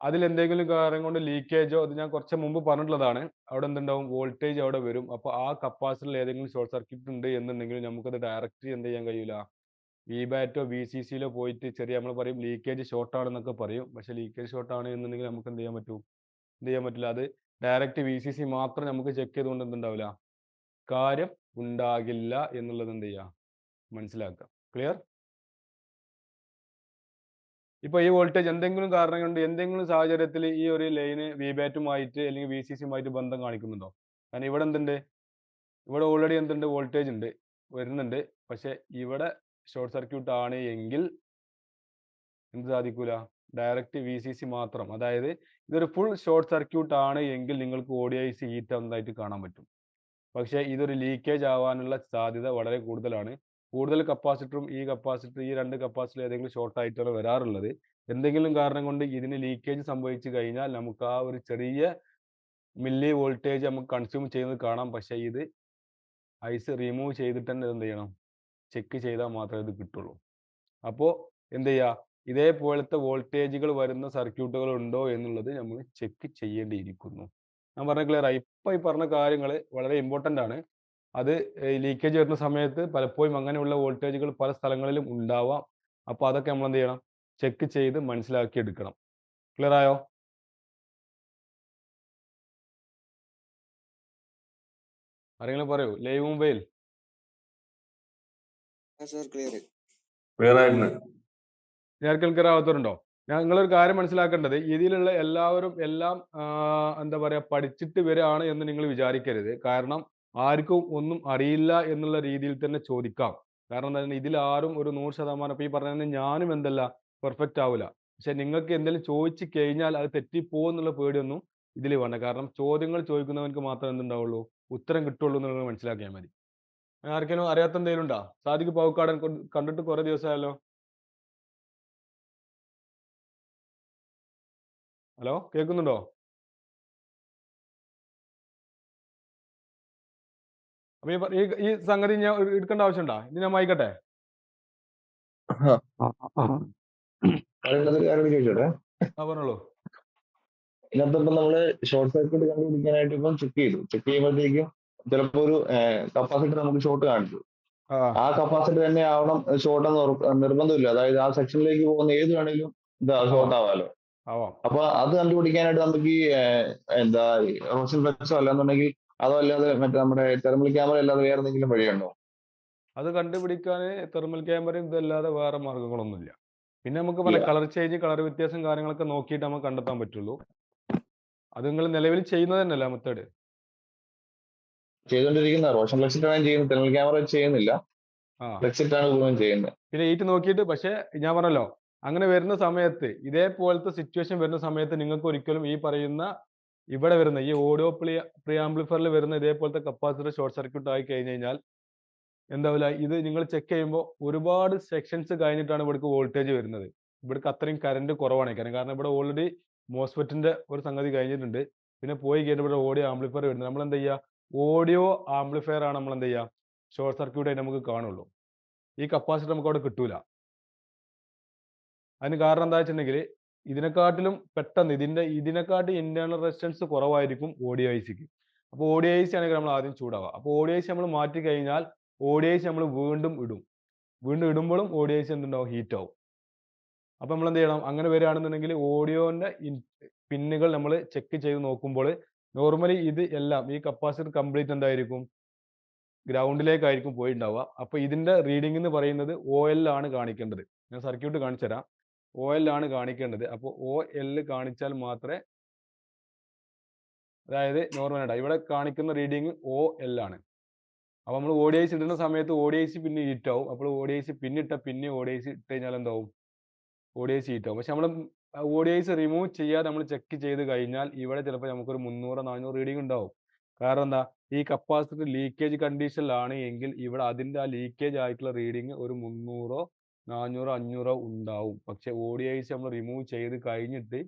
അതിൽ എന്തെങ്കിലും കാരണം കൊണ്ട് ലീക്കേജോ, അത് ഞാൻ കുറച്ച് മുമ്പ് പറഞ്ഞിട്ടുള്ളതാണ്, അവിടെ എന്തുണ്ടാവും, വോൾട്ടേജ് അവിടെ വരും. അപ്പൊ ആ കപ്പാസിറ്ററിൽ ഏതെങ്കിലും ഷോർട്ട് സർക്യൂട്ട് ഉണ്ട് എന്നുണ്ടെങ്കിൽ നമുക്കത് ഡയറക്റ്റ് എന്ത് ചെയ്യാൻ കഴിയില്ല, വി ബാറ്റോ വി സി സിയിലോ പോയിട്ട് ചെറിയ നമ്മൾ പറയും ലീക്കേജ് ഷോർട്ട് ആണെന്നൊക്കെ പറയും. പക്ഷെ ലീക്കേജ് ഷോർട്ട് ആണ് എന്നുണ്ടെങ്കിൽ നമുക്ക് എന്ത് ചെയ്യാൻ പറ്റില്ല, അത് ഡയറക്റ്റ് വി സി സി മാത്രം നമുക്ക് ചെക്ക് ചെയ്തുകൊണ്ട് എന്തുണ്ടാവില്ല, കാര്യം ഉണ്ടാകില്ല എന്നുള്ളത് എന്ത് ചെയ്യുക, മനസ്സിലാക്കുക. ക്ലിയർ? ഇപ്പൊ ഈ വോൾട്ടേജ് എന്തെങ്കിലും കാരണം കൊണ്ട് എന്തെങ്കിലും സാഹചര്യത്തിൽ ഈ ഒരു ലൈന് വി ബാറ്റുമായിട്ട് അല്ലെങ്കിൽ വി സി സിയുമായിട്ട് ബന്ധം കാണിക്കുന്നുണ്ടോ? കാരണം ഇവിടെ എന്തുണ്ട്, ഇവിടെ ഓൾറെഡി എന്തുണ്ട്, വോൾട്ടേജ് ഉണ്ട് വരുന്നുണ്ട്. പക്ഷെ ഇവിടെ ഷോർട്ട് സർക്യൂട്ട് ആണ് എങ്കിൽ എന്ത് സാധിക്കൂല, ഡയറക്റ്റ് വി സി സി മാത്രം, അതായത് ഇതൊരു ഫുൾ ഷോർട്ട് സർക്യൂട്ട് ആണ് എങ്കിൽ നിങ്ങൾക്ക് ഓഡിയോസ് ഹീറ്റ് ആവുന്നതായിട്ട് കാണാൻ പറ്റും. പക്ഷേ ഇതൊരു ലീക്കേജ് ആവാനുള്ള സാധ്യത വളരെ കൂടുതലാണ്. കൂടുതൽ കപ്പാസിറ്ററും ഈ രണ്ട് കപ്പാസിറ്റർ ഏതെങ്കിലും ഷോർട്ട് ആയിട്ടാണ് വരാറുള്ളത്. എന്തെങ്കിലും കാരണം കൊണ്ട് ഇതിന് ലീക്കേജ് സംഭവിച്ചു കഴിഞ്ഞാൽ നമുക്ക് ആ ഒരു ചെറിയ മില്ലി വോൾട്ടേജ് നമുക്ക് കൺസ്യൂം ചെയ്യുന്നത് കാണാം. പക്ഷേ ഇത് ഐസ് റിമൂവ് ചെയ്തിട്ട് തന്നെ എന്ത് ചെയ്യണം, ചെക്ക് ചെയ്താൽ മാത്രമേ ഇത് കിട്ടുള്ളൂ. അപ്പോൾ എന്ത് ചെയ്യുക, ഇതേപോലത്തെ വോൾട്ടേജുകൾ വരുന്ന സർക്യൂട്ടുകൾ ഉണ്ടോ എന്നുള്ളത് നമ്മൾ ചെക്ക് ചെയ്യേണ്ടിയിരിക്കുന്നു. ഞാൻ പറഞ്ഞ ക്ലിയർ ആയി? ഇപ്പം ഈ പറഞ്ഞ കാര്യങ്ങൾ വളരെ ഇമ്പോർട്ടൻ്റ് ആണ്. അത് ലീക്കേജ് വരുന്ന സമയത്ത് പലപ്പോഴും അങ്ങനെയുള്ള വോൾട്ടേജുകൾ പല സ്ഥലങ്ങളിലും ഉണ്ടാവാം. അപ്പോൾ അതൊക്കെ നമ്മൾ എന്ത് ചെയ്യണം, ചെക്ക് ചെയ്ത് മനസ്സിലാക്കി എടുക്കണം. ക്ലിയർ ആയോ? ആരെങ്കിലും പറയൂ, ലൈവ് മൊബൈൽ ക്ലിയർ ആയിരുന്നു. ക്ലിയർ ആവാത്തവരുണ്ടോ? നിങ്ങളൊരു കാര്യം മനസ്സിലാക്കേണ്ടത്, ഇതിലുള്ള എല്ലാവരും എല്ലാം എന്താ പറയുക പഠിച്ചിട്ട് വരികയാണ് എന്ന് നിങ്ങൾ വിചാരിക്കരുത്. കാരണം ആർക്കും ഒന്നും അറിയില്ല എന്നുള്ള രീതിയിൽ തന്നെ ചോദിക്കാം. കാരണം എന്താ, ഇതിൽ ആരും ഒരു 100% ഇപ്പൊ ഈ പറഞ്ഞ ഞാനും എന്തല്ല പെർഫെക്റ്റ് ആവില്ല. പക്ഷെ നിങ്ങൾക്ക് എന്തെങ്കിലും ചോദിച്ചു കഴിഞ്ഞാൽ അത് തെറ്റിപ്പോകുന്നുള്ള പേടിയൊന്നും ഇതിൽ വേണ്ട. കാരണം ചോദ്യങ്ങൾ ചോദിക്കുന്നവർക്ക് മാത്രമേ എന്തുണ്ടാവുള്ളൂ, ഉത്തരം കിട്ടുള്ളൂ എന്നുള്ളത് മനസ്സിലാക്കിയാൽ മതി. ആർക്കെങ്കിലും അറിയാത്ത എന്തെങ്കിലും ഉണ്ടോ? സാദിഖ് പാവക്കാടൻ കണ്ടിട്ട് കുറെ ദിവസമായല്ലോ. ഹലോ, കേൾക്കുന്നുണ്ടോ? അപ്പൊ ഈ സംഗതി ഞാൻ എടുക്കേണ്ട ആവശ്യമുണ്ടോ? ഇത് ഞാൻ വായിക്കട്ടെ. പറയുന്നത് കാര്യം ചോദിച്ചോട്ടെ. പറഞ്ഞോളൂ. ഇതിനകത്ത് ഇപ്പം നമ്മള് ഷോർട്ട് സർക്യൂട്ട് കണ്ടുപിടിക്കാനായിട്ട് ഇപ്പം ചെക്ക് ചെയ്യുമ്പോഴത്തേക്കും ചിലപ്പോ ഒരു കപ്പാസിറ്റർ നമുക്ക് ഷോർട്ട് കാണിച്ചു. ആ കപ്പാസിറ്റർ തന്നെ ആവണം ഷോർട്ട് എന്ന് നിർബന്ധമില്ല. അതായത് ആ സെക്ഷനിലേക്ക് പോകുന്ന ഏത് വേണമെങ്കിലും ഷോർട്ട് ആവാലോ. അപ്പൊ അത് കണ്ടുപിടിക്കാനായിട്ട് നമുക്ക് ഈ എന്താ റോഷൻ ഫ്ലക്സോ അല്ലാന്നുണ്ടെങ്കിൽ അതോ അല്ലാതെ മറ്റേ നമ്മുടെ തെർമൽ ക്യാമറ അല്ലാതെ വേറെ എന്തെങ്കിലും വഴിയുണ്ടോ? അത് കണ്ടുപിടിക്കാൻ തെർമൽ ക്യാമറയും ഇതല്ലാതെ വേറെ മാർഗങ്ങളൊന്നുമില്ല. പിന്നെ നമുക്ക് പല കളർ ചേഞ്ച്, കളർ വ്യത്യാസം കാര്യങ്ങളൊക്കെ നോക്കിയിട്ട് നമുക്ക് കണ്ടെത്താൻ പറ്റുള്ളൂ. അത് നിങ്ങൾ നിലവിൽ ചെയ്യുന്നത് തന്നെയല്ല മെത്തേഡ്. ചെയ്തുകൊണ്ടിരിക്കുന്ന റോഷൻ ഫ്ലക്സിറ്റാണ് ചെയ്യുന്നത്, തെർമൽ ക്യാമറ ചെയ്യുന്നില്ല. ഫ്ലക്സിറ്റാണ് കൂടുതലും ചെയ്യുന്നത്. പിന്നെ ഈറ്റ് നോക്കിയിട്ട്, പക്ഷെ ഞാൻ പറഞ്ഞല്ലോ, അങ്ങനെ വരുന്ന സമയത്ത്, ഇതേപോലത്തെ സിറ്റുവേഷൻ വരുന്ന സമയത്ത് നിങ്ങൾക്ക് ഒരിക്കലും ഈ പറയുന്ന ഇവിടെ വരുന്ന ഈ ഓഡിയോ പ്രീ ആംപ്ലിഫയറിൽ വരുന്ന ഇതേപോലത്തെ കപ്പാസിറ്റർ ഷോർട്ട് സർക്യൂട്ട് ആയി കഴിഞ്ഞ് കഴിഞ്ഞാൽ എന്താവില്ല, ഇത് നിങ്ങൾ ചെക്ക് ചെയ്യുമ്പോൾ ഒരുപാട് സെക്ഷൻസ് കഴിഞ്ഞിട്ടാണ് ഇവിടേക്ക് വോൾട്ടേജ് വരുന്നത്. ഇവിടേക്ക് അത്രയും കറണ്ട് കുറവാണ്. കാരണം ഇവിടെ ഓൾറെഡി മോസ്ഫെറ്റിന്റെ ഒരു സംഗതി കഴിഞ്ഞിട്ടുണ്ട്. പിന്നെ പോയി കഴിഞ്ഞിട്ട് ഇവിടെ ഓഡിയോ ആംപ്ലിഫയർ വരുന്നത്. നമ്മൾ എന്താ ചെയ്യുക, ഓഡിയോ ആംപ്ലിഫയർ ആണ് നമ്മൾ എന്താ ചെയ്യുക, ഷോർട്ട് സർക്യൂട്ട് ആയിട്ട് നമുക്ക് കാണുള്ളൂ. ഈ കപ്പാസിറ്റർ നമുക്ക് അവിടെ കിട്ടൂല. അതിന് കാരണം എന്താ വെച്ചിട്ടുണ്ടെങ്കിൽ ഇതിനെക്കാട്ടിലും പെട്ടെന്ന് ഇതിനെക്കാട്ടി ഇന്റേണൽ റെസിസ്റ്റൻസ് കുറവായിരിക്കും ഓഡിയോ ഐസിക്ക്. അപ്പോൾ ഓഡിയോ ഐസി ആണെങ്കിൽ നമ്മൾ ആദ്യം ചൂടാവുക. അപ്പോൾ ഓഡിയോ ഐസി നമ്മൾ മാറ്റി കഴിഞ്ഞാൽ ഓഡിയോ ഐസി നമ്മൾ വീണ്ടും ഇടുമ്പോഴും ഓഡിയോ ഐസി എന്തുണ്ടാവും, ഹീറ്റ് ആവും. അപ്പോൾ നമ്മൾ എന്ത് ചെയ്യണം, അങ്ങനെ വരികയാണെന്നുണ്ടെങ്കിൽ ഓഡിയോന്റെ പിന്നുകൾ നമ്മൾ ചെക്ക് ചെയ്ത് നോക്കുമ്പോൾ നോർമലി ഇത് എല്ലാം ഈ കപ്പാസിറ്റർ കംപ്ലീറ്റ് എന്തായിരിക്കും, ഗ്രൗണ്ടിലേക്കായിരിക്കും പോയിട്ടുണ്ടാവുക. അപ്പോൾ ഇതിന്റെ റീഡിംഗ് എന്ന് പറയുന്നത് OL ആണ് കാണിക്കേണ്ടത്. ഞാൻ സർക്യൂട്ട് കാണിച്ചു തരാം. OL ആണ് കാണിക്കേണ്ടത്. അപ്പോൾ OL കാണിച്ചാൽ മാത്രമേ, അതായത് നോർമൽ ഇവിടെ കാണിക്കുന്ന റീഡിങ് OL ആണ്. അപ്പോൾ നമ്മൾ ODIC ഇടുന്ന സമയത്ത് ODIC പിന്നെ ഹീറ്റ് ആവും. അപ്പോൾ ODIC പിന്നിട്ട പിന്നെ ODIC ഇട്ട് കഴിഞ്ഞാൽ എന്താവും, ODIC ഹീറ്റ് ആവും. പക്ഷെ നമ്മൾ ODIC റിമൂവ് ചെയ്യാതെ നമ്മൾ ചെക്ക് ചെയ്ത് കഴിഞ്ഞാൽ ഇവിടെ ചിലപ്പോൾ നമുക്കൊരു 300-400 റീഡിംഗ് ഉണ്ടാവും. കാരണം എന്താ, ഈ കപ്പാസിറ്റർ ലീക്കേജ് കണ്ടീഷനിലാണ് എങ്കിൽ ഇവിടെ അതിന്റെ ആ ലീക്കേജ് ആയിട്ടുള്ള റീഡിങ് ഒരു 300-400-500 ഉണ്ടാവും. പക്ഷെ ODIC നമ്മൾ റിമൂവ് ചെയ്ത് കഴിഞ്ഞിട്ട്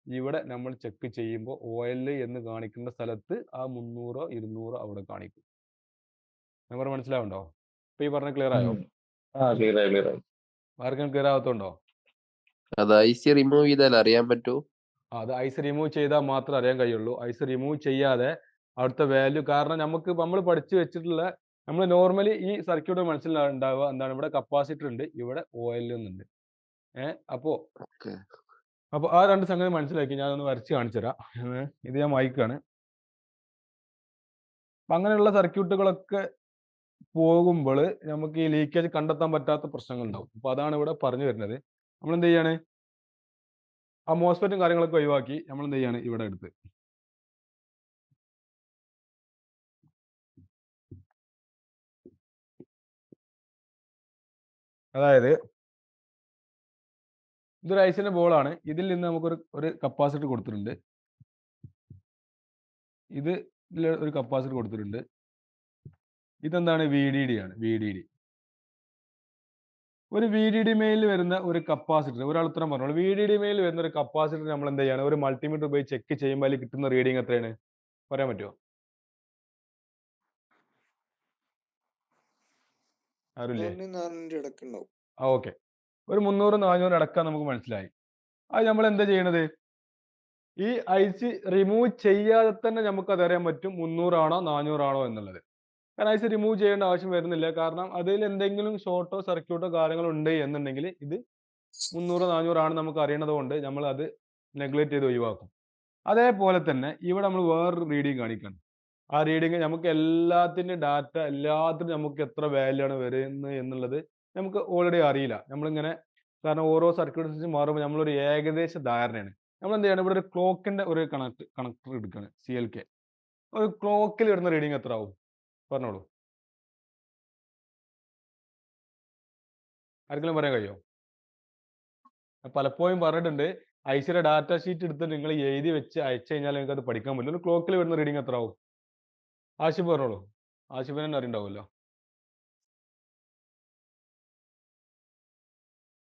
ഇവിടെ നമ്മൾ ചെക്ക് ചെയ്യുമ്പോൾ OL എന്ന് കാണിക്കുന്ന സ്ഥലത്ത് ആ 300-200 അവിടെ കാണിക്കും. നമ്പർ മനസ്സിലാവുണ്ടോ? ഇപ്പൊ ഈ പറഞ്ഞ ക്ലിയർ ആയോ? ക്ലിയർ ആയി. ആർക്കും ക്ലിയർ ആവത്തുണ്ടോ? അത് ഐസി റിമൂവ് ചെയ്താൽ അറിയാൻ പറ്റൂ. അത് ഐസ് റിമൂവ് ചെയ്താൽ മാത്രമേ അറിയാൻ കഴിയുള്ളൂ. ഐസ് റിമൂവ് ചെയ്യാതെ അവിടുത്തെ വാല്യൂ, കാരണം നമ്മൾ പഠിച്ചു വെച്ചിട്ടുള്ള, നമ്മൾ നോർമലി ഈ സർക്യൂട്ട് മനസ്സിലുണ്ടാവുക എന്താണ്, ഇവിടെ കപ്പാസിറ്റർ ഉണ്ട്, ഇവിടെ OL ഉണ്ട്. അപ്പൊ ആ രണ്ട് സംഗതി മനസ്സിലാക്കി ഞാനൊന്ന് വരച്ച് കാണിച്ചു തരാം. ഇത് ഞാൻ വായിക്കാണ്. അങ്ങനെയുള്ള സർക്യൂട്ടുകളൊക്കെ പോകുമ്പോൾ നമുക്ക് ഈ ലീക്കേജ് കണ്ടെത്താൻ പറ്റാത്ത പ്രശ്നങ്ങൾ ഉണ്ടാവും. അപ്പൊ അതാണ് ഇവിടെ പറഞ്ഞു വരുന്നത്. നമ്മൾ എന്ത് ചെയ്യാണ്, ആ മോസ്ഫെറ്റും കാര്യങ്ങളൊക്കെ ഒഴിവാക്കി നമ്മൾ എന്ത് ചെയ്യാണ്, ഇവിടെ എടുത്ത് അതായത് ഇതൊരു ഐസിന്റെ ബോളാണ്. ഇതിൽ നിന്ന് നമുക്കൊരു കപ്പാസിറ്റർ കൊടുത്തിട്ടുണ്ട്. ഇത് ഒരു കപ്പാസിറ്റർ കൊടുത്തിട്ടുണ്ട്. ഇതെന്താണ്, VDD ആണ്. VDD ഒരു VDD മെയിൽ വരുന്ന ഒരു കപ്പാസിറ്റർ, ഒരാൾ ഉത്തരം പറഞ്ഞോളൂ. VDD മെയിൽ വരുന്ന ഒരു കപ്പാസിറ്റർ നമ്മൾ എന്ത് ചെയ്യാണ്, ഒരു മൾട്ടിമീറ്റർ ഉപയോഗിച്ച് ചെക്ക് ചെയ്യുമ്പോൾ അതിൽ കിട്ടുന്ന റീഡിംഗ് എത്രയാണ് പറയാൻ പറ്റുമോ? ആരുമില്ലേ? ഓക്കെ, ഒരു 300-400 അടക്കം നമുക്ക് മനസ്സിലായി. അത് നമ്മൾ എന്താ ചെയ്യണത്, ഈ ഐസി റിമൂവ് ചെയ്യാതെ തന്നെ നമുക്ക് അതറിയാൻ പറ്റും 300 ആണോ 400 ആണോ എന്നുള്ളത്. കാരണം ഐസി റിമൂവ് ചെയ്യേണ്ട ആവശ്യം വരുന്നില്ല. കാരണം അതിൽ എന്തെങ്കിലും ഷോർട്ടോ സർക്യൂട്ടോ കാര്യങ്ങളോ ഉണ്ട് എന്നുണ്ടെങ്കിൽ ഇത് 300-400 ആണ് നമുക്ക് അറിയണത് കൊണ്ട് നമ്മൾ അത് നെഗ്ലക്ട് ചെയ്ത് ഒഴിവാക്കും. അതേപോലെ തന്നെ ഇവിടെ നമ്മൾ വേറൊരു റീഡിങ് കാണിക്കണം. ആ റീഡിങ് നമുക്ക് എല്ലാത്തിൻ്റെ ഡാറ്റ, എല്ലാത്തിനും നമുക്ക് എത്ര വാല്യൂ ആണ് വരുന്നത് എന്നുള്ളത് നമുക്ക് ഓൾറെഡി അറിയില്ല. നമ്മളിങ്ങനെ, കാരണം ഓരോ സർക്യൂട്ട് അനുസരിച്ച് മാറുമ്പോൾ നമ്മളൊരു ഏകദേശ ധാരണയാണ്. നമ്മൾ എന്ത് ചെയ്യണം, ഇവിടെ ഒരു ക്ലോക്കിന്റെ ഒരു കണക്ടർ എടുക്കുകയാണ്, CLK. ഒരു ക്ലോക്കിൽ വരുന്ന റീഡിങ് എത്ര ആവും പറഞ്ഞോളൂ, ആർക്കെങ്കിലും പറയാൻ കഴിയുമോ? പലപ്പോഴും പറഞ്ഞിട്ടുണ്ട്, ഐസിയുടെ ഡാറ്റ ഷീറ്റ് എടുത്ത് നിങ്ങൾ എഴുതി വെച്ച് അയച്ചു കഴിഞ്ഞാൽ നിങ്ങൾക്ക് അത് പഠിക്കാൻ പറ്റും. ഒരു ക്ലോക്കിൽ വരുന്ന റീഡിങ് എത്ര ആവും? ആഷിഫ് പറഞ്ഞോളൂ. ആഷിഫിനെ അറിയണ്ടാവുമല്ലോ.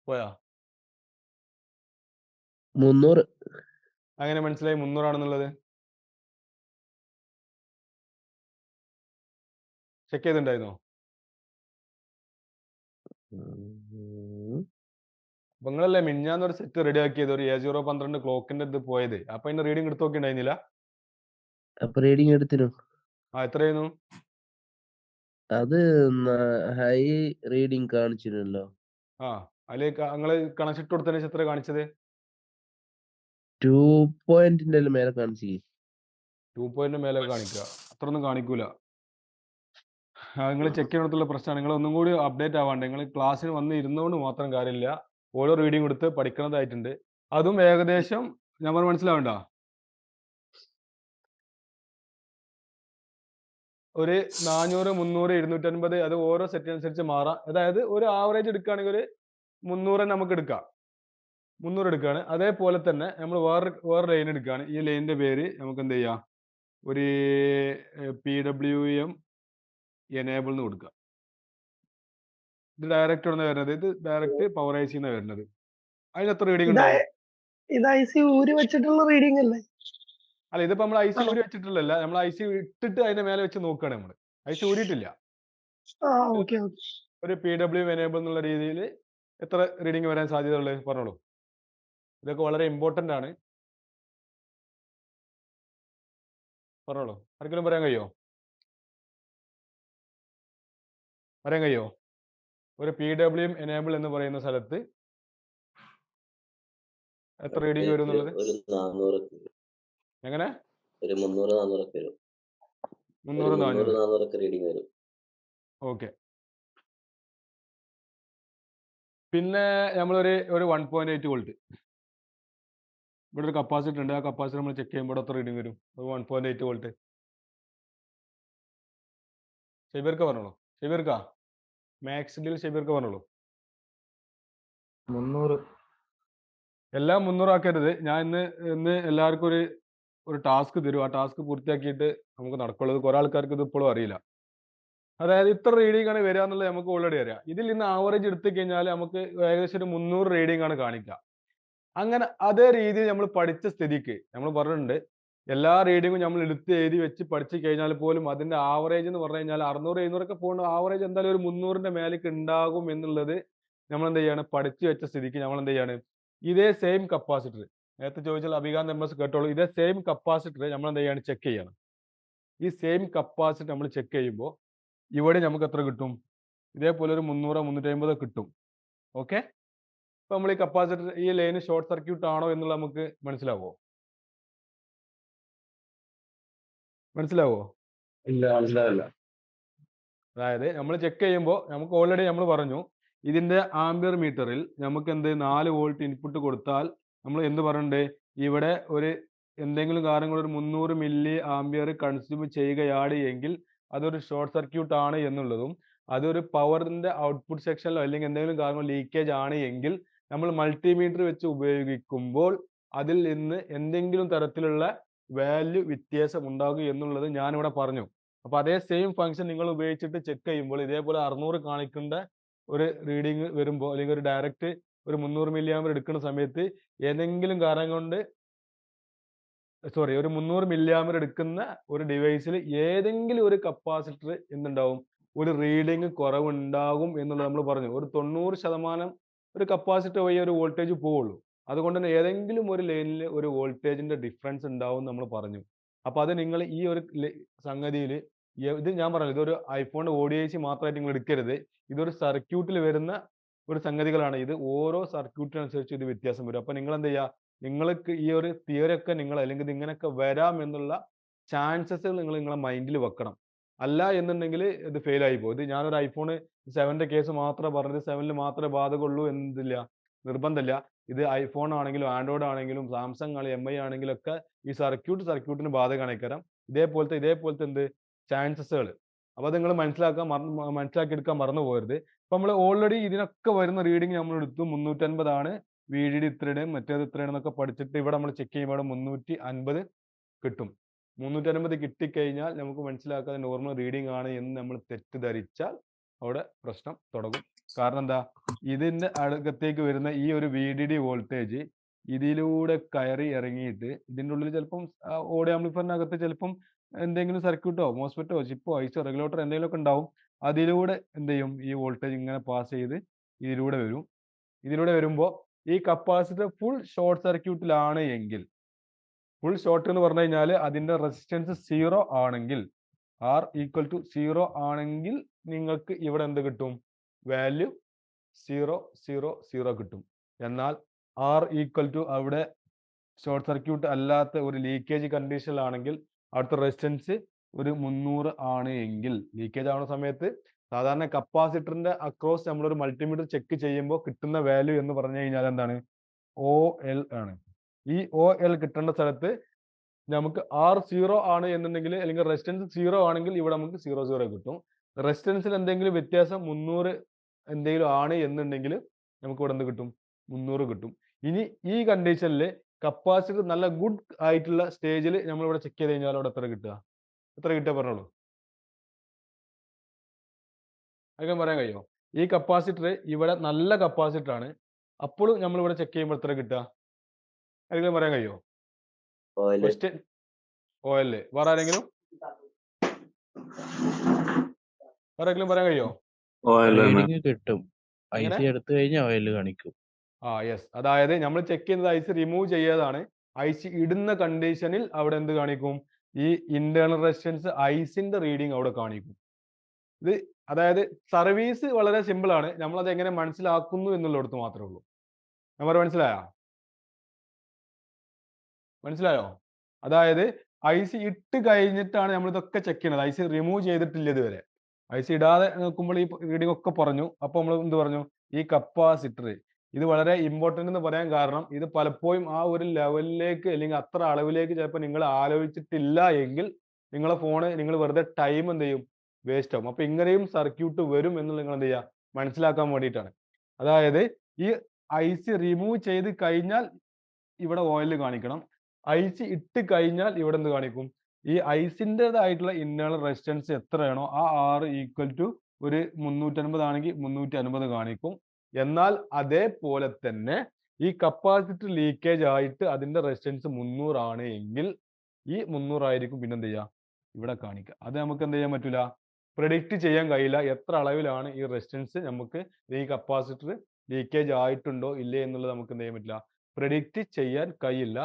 പോയാ? 300. അങ്ങനെ മനസ്സിലായി 300 ആണെന്നുള്ളത്? ചെക്ക് ചെയ്തിട്ടുണ്ടായിരുന്നോ? അപ്പൊ നിങ്ങളല്ലേ മിഞ്ഞാന്ന് ഒരു സെറ്റ് റെഡി ആക്കിയത്, ഒരു A012 ക്ലോക്കിന്റെ ഇത് പോയത്. അപ്പൊ അതിന്റെ റീഡിംഗ് എടുത്ത് നോക്കിണ്ടായിരുന്നില്ല? അപ്പൊ റീഡിങ് എടുത്തിനു. എത്രയായിരുന്നു? അത് ഹൈ റീഡിങ് കാണിച്ചിരുന്നല്ലോ. അതിലേക്ക് നിങ്ങള് കണക്ഷൻ ഇട്ട് കൊടുത്തതിന് ശേഷം എത്ര കാണിച്ചത്? 2 മേലെ കാണിച്ചു. 2 മേലെ കാണിക്കുക, അത്രയൊന്നും കാണിക്കൂല. നിങ്ങൾ ചെക്ക് ചെയ്യുന്നിടത്തുള്ള പ്രശ്നമാണ്. നിങ്ങൾ ഒന്നും കൂടി അപ്ഡേറ്റ് ആവാണ്ട്, നിങ്ങൾ ക്ലാസ്സിന് വന്ന് ഇരുന്നുകൊണ്ട് മാത്രം കാര്യമില്ല, ഓരോ റീഡിംഗ് കൊടുത്ത് പഠിക്കുന്നതായിട്ടുണ്ട്. അതും ഏകദേശം നമ്മൾ മനസ്സിലാവണ്ട, ഒരു 400, 300, 250 അത് ഓരോ സെറ്റ് അനുസരിച്ച് മാറാം. അതായത് ഒരു ആവറേജ് എടുക്കുകയാണെങ്കിൽ ഒരു 300 നമുക്ക് എടുക്കാം. 300 എടുക്കുകയാണ്. അതേപോലെ തന്നെ നമ്മൾ വേറെ ലൈൻ എടുക്കുകയാണ്. ഈ ലൈനിന്റെ പേര് നമുക്ക് എന്ത് ചെയ്യാം, ഒരു PWM എനേബിൾ എന്ന് കൊടുക്കുക. ഇത് ഡയറക്റ്റ് ആണ് വരുന്നത്, ഇത് ഡയറക്റ്റ് പവർ ഐ സി എന്നാണ് വരുന്നത്. അതിന് എത്ര റീഡിംഗ് ഉണ്ടാവും? ഇത് IC ഊരി വെച്ചിട്ടുള്ള റീഡിംഗ് അല്ലേ? അല്ല, ഇതിപ്പോ നമ്മൾ ഐ സി ഊരി വെച്ചിട്ടില്ലല്ല, നമ്മൾ ഐ സി ഇട്ടിട്ട് അതിന്റെ മേലെ വെച്ച് നോക്കുകയാണ്. നമ്മൾ ഐ സി ഊരിയിട്ടില്ല. ഓക്കെ. ഒരു PWM എനേബിൾ എന്നുള്ള രീതിയിൽ എത്ര റീഡിംഗ് വരാൻ സാധ്യതയുള്ളത് പറഞ്ഞോളൂ. ഇതൊക്കെ വളരെ ഇമ്പോർട്ടന്റ് ആണ്. പറഞ്ഞോളൂ, ആർക്കെങ്കിലും പറയാൻ കഴിയോ? ഒരു PWM എനേബിൾ എന്ന് പറയുന്ന സ്ഥലത്ത് എത്ര റീഡിംഗ് വരും എന്നുള്ളത്? എങ്ങനെ? 300-400 റീഡിംഗ് വരും. ഓക്കെ. പിന്നെ നമ്മളൊരു 1.8 വോൾട്ട് ഇവിടെ ഒരു കപ്പാസിറ്റർ ഉണ്ട്. ആ കപ്പാസിറ്റർ നമ്മൾ ചെക്ക് ചെയ്യുമ്പോൾ എത്ര റീഡിംഗ് വരും? 1.8 വോൾട്ട്. ഷെബീർക്ക പറഞ്ഞോളൂ. ഷെബീർക്ക പറഞ്ഞോളൂ. 300. എല്ലാം 300 ആക്കരുത്. ഞാൻ ഇന്ന് എല്ലാവർക്കും ഒരു ടാസ്ക് തരും. ആ ടാസ്ക് പൂർത്തിയാക്കിയിട്ട് നമുക്ക് നടക്കുള്ളത്. കുറെ ആൾക്കാർക്ക് ഇത് ഇപ്പോഴും അറിയില്ല. അതായത് ഇത്ര റീഡിംഗ് ആണ് വരിക എന്നുള്ളത് നമുക്ക് ഓൾറെഡി അറിയാം. ഇതിൽ നിന്ന് ആവറേജ് എടുത്തു കഴിഞ്ഞാൽ നമുക്ക് ഏകദേശം ഒരു 300 റീഡിംഗ് ആണ് കാണിക്കുക. അങ്ങനെ അതേ രീതിയിൽ നമ്മൾ പഠിച്ച സ്ഥിതിക്ക് നമ്മൾ പറഞ്ഞിട്ടുണ്ട്, എല്ലാ റീഡിങ്ങും നമ്മൾ എടുത്ത് എഴുതി വെച്ച് പഠിച്ചു കഴിഞ്ഞാൽ പോലും അതിന്റെ ആവറേജ് എന്ന് പറഞ്ഞു കഴിഞ്ഞാൽ 600, 700 ഒക്കെ പോകുന്ന ആവറേജ് എന്തായാലും ഒരു 300ന്റെ മേലേക്ക് ഉണ്ടാകും എന്നുള്ളത് നമ്മൾ എന്ത് ചെയ്യാണ്, പഠിച്ചു വെച്ച സ്ഥിതിക്ക് നമ്മൾ എന്ത് ചെയ്യാണ്, ഇതേ സെയിം കപ്പാസിറ്റർ നേരത്തെ ചോദിച്ചാൽ അഭികാന്ത് MS കേട്ടോളൂ. ഇതേ സെയിം കപ്പാസിറ്റർ നമ്മൾ എന്ത് ചെയ്യാണ്, ചെക്ക് ചെയ്യണം. ഈ സെയിം കപ്പാസിറ്റർ നമ്മൾ ചെക്ക് ചെയ്യുമ്പോൾ ഇവിടെ നമുക്ക് എത്ര കിട്ടും? ഇതേപോലെ ഒരു 300, 350 കിട്ടും. ഓക്കെ. അപ്പൊ നമ്മൾ ഈ കപ്പാസിറ്റർ, ഈ ലൈന് ഷോർട്ട് സർക്യൂട്ട് ആണോ എന്നുള്ളത് നമുക്ക് മനസ്സിലാവോ? ഇല്ല, മനസ്സിലാവില്ല. അതായത് നമ്മൾ ചെക്ക് ചെയ്യുമ്പോൾ നമുക്ക് ഓൾറെഡി നമ്മൾ പറഞ്ഞു, ഇതിന്റെ ആംബിയർ മീറ്ററിൽ നമുക്ക് 4 വോൾട്ട് ഇൻപുട്ട് കൊടുത്താൽ നമ്മൾ എന്ത് പറഞ്ഞിട്ടുണ്ട്, ഇവിടെ ഒരു എന്തെങ്കിലും കാരണം ഒരു 300 മില്ലി ആംബിയർ കൺസ്യൂം ചെയ്യുകയാണ് എങ്കിൽ അതൊരു ഷോർട്ട് സർക്യൂട്ട് ആണ് എന്നുള്ളതും, അതൊരു പവറിന്റെ ഔട്ട്പുട്ട് സെക്ഷനിലോ അല്ലെങ്കിൽ എന്തെങ്കിലും കാരണം ലീക്കേജ് ആണ് എങ്കിൽ നമ്മൾ മൾട്ടിമീറ്റർ വെച്ച് ഉപയോഗിക്കുമ്പോൾ അതിൽ നിന്ന് എന്തെങ്കിലും തരത്തിലുള്ള വാല്യൂ വ്യത്യാസം ഉണ്ടാകും എന്നുള്ളത് ഞാനിവിടെ പറഞ്ഞു. അപ്പൊ അതേ സെയിം ഫംഗ്ഷൻ നിങ്ങൾ ഉപയോഗിച്ചിട്ട് ചെക്ക് ചെയ്യുമ്പോൾ ഇതേപോലെ 600 കാണിക്കേണ്ട ഒരു റീഡിങ് വരുമ്പോൾ, അല്ലെങ്കിൽ ഒരു ഡയറക്റ്റ് ഒരു 300 മില്ലി ആമ്പർ എടുക്കുന്ന സമയത്ത് ഏതെങ്കിലും കാരണം കൊണ്ട് ഒരു 300 മില്ലി ആമ്പർ എടുക്കുന്ന ഒരു ഡിവൈസിൽ ഏതെങ്കിലും ഒരു കപ്പാസിറ്റർ എന്തുണ്ടാവും, ഒരു റീഡിങ് കുറവുണ്ടാകും എന്നുള്ളത് നമ്മൾ പറഞ്ഞു. ഒരു 90% ഒരു കപ്പാസിറ്റർ വഴി ഒരു വോൾട്ടേജ് പോവുള്ളൂ. അതുകൊണ്ട് തന്നെ ഏതെങ്കിലും ഒരു ലൈനിൽ ഒരു വോൾട്ടേജിന്റെ ഡിഫറൻസ് ഉണ്ടാവും നമ്മൾ പറഞ്ഞു. അപ്പൊ അത് നിങ്ങൾ ഈ ഒരു സംഗതിയിൽ, ഇത് ഞാൻ പറഞ്ഞു, ഇതൊരു ഐഫോണിന്റെ ODIC മാത്രമായിട്ട് നിങ്ങൾ എടുക്കരുത്. ഇതൊരു സർക്യൂട്ടിൽ വരുന്ന ഒരു സംഗതികളാണ്. ഇത് ഓരോ സർക്യൂട്ടിനനുസരിച്ച് ഇത് വ്യത്യാസം വരും. അപ്പൊ നിങ്ങൾ എന്ത് ചെയ്യുക, നിങ്ങൾക്ക് ഈ ഒരു തിയറി ഒക്കെ നിങ്ങൾ, അല്ലെങ്കിൽ ഇത് ഇങ്ങനെയൊക്കെ വരാം എന്നുള്ള ചാൻസസ് നിങ്ങൾ നിങ്ങളെ മൈൻഡിൽ വെക്കണം. അല്ല എന്നുണ്ടെങ്കിൽ ഇത് ഫെയിൽ ആയി പോകും. ഇത് ഞാനൊരു ഐഫോൺ 7ന്റെ കേസ് മാത്രമേ പറഞ്ഞത്, 7ൽ മാത്രമേ ബാധകമുള്ളൂ എന്നില്ല, നിർബന്ധമില്ല. ഇത് ഐഫോൺ ആണെങ്കിലും ആൻഡ്രോയിഡ് ആണെങ്കിലും സാംസങ് MI ആണെങ്കിലും ഒക്കെ ഈ സർക്യൂട്ടിന് ബാധകമാണ്. ഇതേപോലത്തെ എന്ത് ചാൻസസുകൾ. അപ്പൊ അത് നിങ്ങൾ മനസ്സിലാക്കിയെടുക്കാൻ മറന്നു പോകരുത്. അപ്പൊ നമ്മൾ ഓൾറെഡി ഇതിനൊക്കെ വരുന്ന റീഡിങ് നമ്മൾ എടുത്തു. 350 ആണ്, VDD ഇത്രയാണ്, മറ്റേത് ഇത്രയാണെന്നൊക്കെ പഠിച്ചിട്ട് ഇവിടെ നമ്മൾ ചെക്ക് ചെയ്യുമ്പോൾ 350 കിട്ടും. 350 കിട്ടിക്കഴിഞ്ഞാൽ നമുക്ക് മനസ്സിലാക്കാതെ നോർമൽ റീഡിംഗ് ആണ് എന്ന് നമ്മൾ തെറ്റിദ്ധരിച്ചാൽ അവിടെ പ്രശ്നം തുടങ്ങും. കാരണം എന്താ, ഇതിന്റെ അടുക്കത്തേക്ക് വരുന്ന ഈ ഒരു VDD വോൾട്ടേജ് ഇതിലൂടെ കയറി ഇറങ്ങിയിട്ട് ഇതിൻ്റെ ഉള്ളിൽ ചിലപ്പം ഓഡിയോ ആംപ്ലിഫയറിനകത്ത് ചിലപ്പം എന്തെങ്കിലും സർക്യൂട്ടോ മോസ്ഫെറ്റോ ചിപ്പോ ഐസോ റെഗുലേറ്റർ എന്തെങ്കിലും ഒക്കെ ഉണ്ടാവും. അതിലൂടെ എന്ത് ചെയ്യും, ഈ വോൾട്ടേജ് ഇങ്ങനെ പാസ് ചെയ്ത് ഇതിലൂടെ വരും. ഇതിലൂടെ വരുമ്പോൾ ഈ കപ്പാസിറ്റർ ഫുൾ ഷോർട്ട് സർക്യൂട്ടിലാണ് എങ്കിൽ, ഫുൾ ഷോർട്ട് എന്ന് പറഞ്ഞു കഴിഞ്ഞാൽ അതിന്റെ റെസിസ്റ്റൻസ് 0 ആണെങ്കിൽ, R ഈക്വൽ ടു 0 ആണെങ്കിൽ നിങ്ങൾക്ക് ഇവിടെ എന്ത് കിട്ടും, വാല്യൂ 0 0 0 കിട്ടും. എന്നാൽ R ഈക്വൽ ടു അവിടെ ഷോർട്ട് സർക്യൂട്ട് അല്ലാത്ത ഒരു ലീക്കേജ് കണ്ടീഷനിലാണെങ്കിൽ അവിടുത്തെ റെസിസ്റ്റൻസ് ഒരു 300 ആണ് എങ്കിൽ, ലീക്കേജ് ആവുന്ന സമയത്ത് സാധാരണ കപ്പാസിറ്ററിന്റെ അക്രോസ് നമ്മളൊരു മൾട്ടിമീറ്റർ ചെക്ക് ചെയ്യുമ്പോൾ കിട്ടുന്ന വാല്യൂ എന്ന് പറഞ്ഞു കഴിഞ്ഞാൽ എന്താണ്, OL ആണ്. ഈ OL കിട്ടേണ്ട സ്ഥലത്ത് നമുക്ക് R 0 ആണ് എന്നുണ്ടെങ്കിൽ, അല്ലെങ്കിൽ റെസിസ്റ്റൻസ് 0 ആണെങ്കിൽ ഇവിടെ നമുക്ക് 0 0 കിട്ടും. റെസിസ്റ്റൻസിൽ എന്തെങ്കിലും വ്യത്യാസം 300 എന്തെങ്കിലും ആണ് എന്നുണ്ടെങ്കിൽ നമുക്ക് ഇവിടെ എന്ത് കിട്ടും, 300 കിട്ടും. ഇനി ഈ കണ്ടീഷനിൽ കപ്പാസിറ്റർ നല്ല ഗുഡ് ആയിട്ടുള്ള സ്റ്റേജിൽ നമ്മൾ ഇവിടെ ചെക്ക് ചെയ്ത് കഴിഞ്ഞാൽ അവിടെ എത്ര കിട്ടുക പറഞ്ഞോളൂ. അതൊക്കെ പറയാൻ കഴിയുമോ? ഈ കപ്പാസിറ്റർ ഇവിടെ നല്ല കപ്പാസിറ്റർ ആണ്, അപ്പോഴും നമ്മൾ ഇവിടെ ചെക്ക് ചെയ്യുമ്പോൾ എത്ര കിട്ടുക, അതൊക്കെ പറയാൻ കഴിയുമോ? Oil question OL. വേറെ ആരെങ്കിലും പറയാൻ കഴിയുമോ? റീഡിങ് കിട്ടും. എങ്ങനെ? ഐസി എടുത്തു കഴിഞ്ഞാൽ ഓയിൽ കാണിക്കും. യെസ്. അതായത് നമ്മൾ ചെക്ക് ചെയ്യുന്നത് ഐസി റിമൂവ് ചെയ്യാതാണ്. ഐസി ഇടുന്ന കണ്ടീഷനിൽ അവിടെ എന്ത് കാണിക്കും, ഈ ഇന്റേണൽ റെസിസ്റ്റൻസ് ഐസിന്റെ റീഡിങ് അവിടെ കാണിക്കും. ഇത് അതായത് സർവീസ് വളരെ സിമ്പിൾ ആണ്, നമ്മളത് എങ്ങനെ മനസ്സിലാക്കുന്നു എന്നുള്ളിടത്ത് മാത്രമേ ഉള്ളൂ. നമ്പർ മനസ്സിലായോ? അതായത് ഐസി ഇട്ട് കഴിഞ്ഞിട്ടാണ് നമ്മൾ ഇതൊക്കെ ചെക്ക് ചെയ്യുന്നത്. ഐസി റിമൂവ് ചെയ്തിട്ടില്ല ഇതുവരെ. ഐസി ഇടാതെ നോക്കുമ്പോൾ ഈ റീഡിംഗ് ഒക്കെ പറഞ്ഞു. അപ്പോൾ നമ്മൾ എന്ത് പറഞ്ഞു, ഈ കപ്പാസിറ്റർ ഇത് വളരെ ഇമ്പോർട്ടൻ്റ് എന്ന് പറയാൻ കാരണം, ഇത് പലപ്പോഴും ആ ഒരു ലെവലിലേക്ക് അല്ലെങ്കിൽ അത്ര അളവിലേക്ക് ചിലപ്പോൾ നിങ്ങൾ ആലോചിച്ചിട്ടില്ല എങ്കിൽ നിങ്ങളെ ഫോണ് നിങ്ങൾ വെറുതെ ടൈം എന്ത് ചെയ്യും, വേസ്റ്റ് ആവും. അപ്പൊ ഇങ്ങനെയും സർക്യൂട്ട് വരും എന്ന് നിങ്ങൾ എന്ത് ചെയ്യുക, മനസ്സിലാക്കാൻ വേണ്ടിയിട്ടാണ്. അതായത് ഈ ഐസി റിമൂവ് ചെയ്ത് കഴിഞ്ഞാൽ ഇവിടെ ഓയിൽ കാണിക്കണം, ഐസി ഇട്ട് കഴിഞ്ഞാൽ ഇവിടെ എന്ത് കാണിക്കും, ഈ ഐസിൻ്റെതായിട്ടുള്ള ഇന്റേണൽ റെസിസ്റ്റൻസ് എത്രയാണോ ആ R ഈക്വൽ ടു ഒരു 350 ആണെങ്കിൽ 350 കാണിക്കും. എന്നാൽ അതേപോലെ തന്നെ ഈ കപ്പാസിറ്റർ ലീക്കേജ് ആയിട്ട് അതിന്റെ റെസിസ്റ്റൻസ് 300 ആണ് എങ്കിൽ ഈ 300 ആയിരിക്കും പിന്നെ എന്ത് ചെയ്യുക, ഇവിടെ കാണിക്കുക. അത് നമുക്ക് എന്ത് ചെയ്യാൻ പറ്റില്ല, പ്രെഡിക്റ്റ് ചെയ്യാൻ കഴിയില്ല എത്ര അളവിലാണ് ഈ റെസിസ്റ്റൻസ് നമുക്ക് ഈ കപ്പാസിറ്റർ ലീക്കേജ് ആയിട്ടുണ്ടോ ഇല്ലേ എന്നുള്ളത് നമുക്ക് എന്ത് ചെയ്യാൻ പറ്റില്ല, പ്രെഡിക്റ്റ് ചെയ്യാൻ കഴിയില്ല.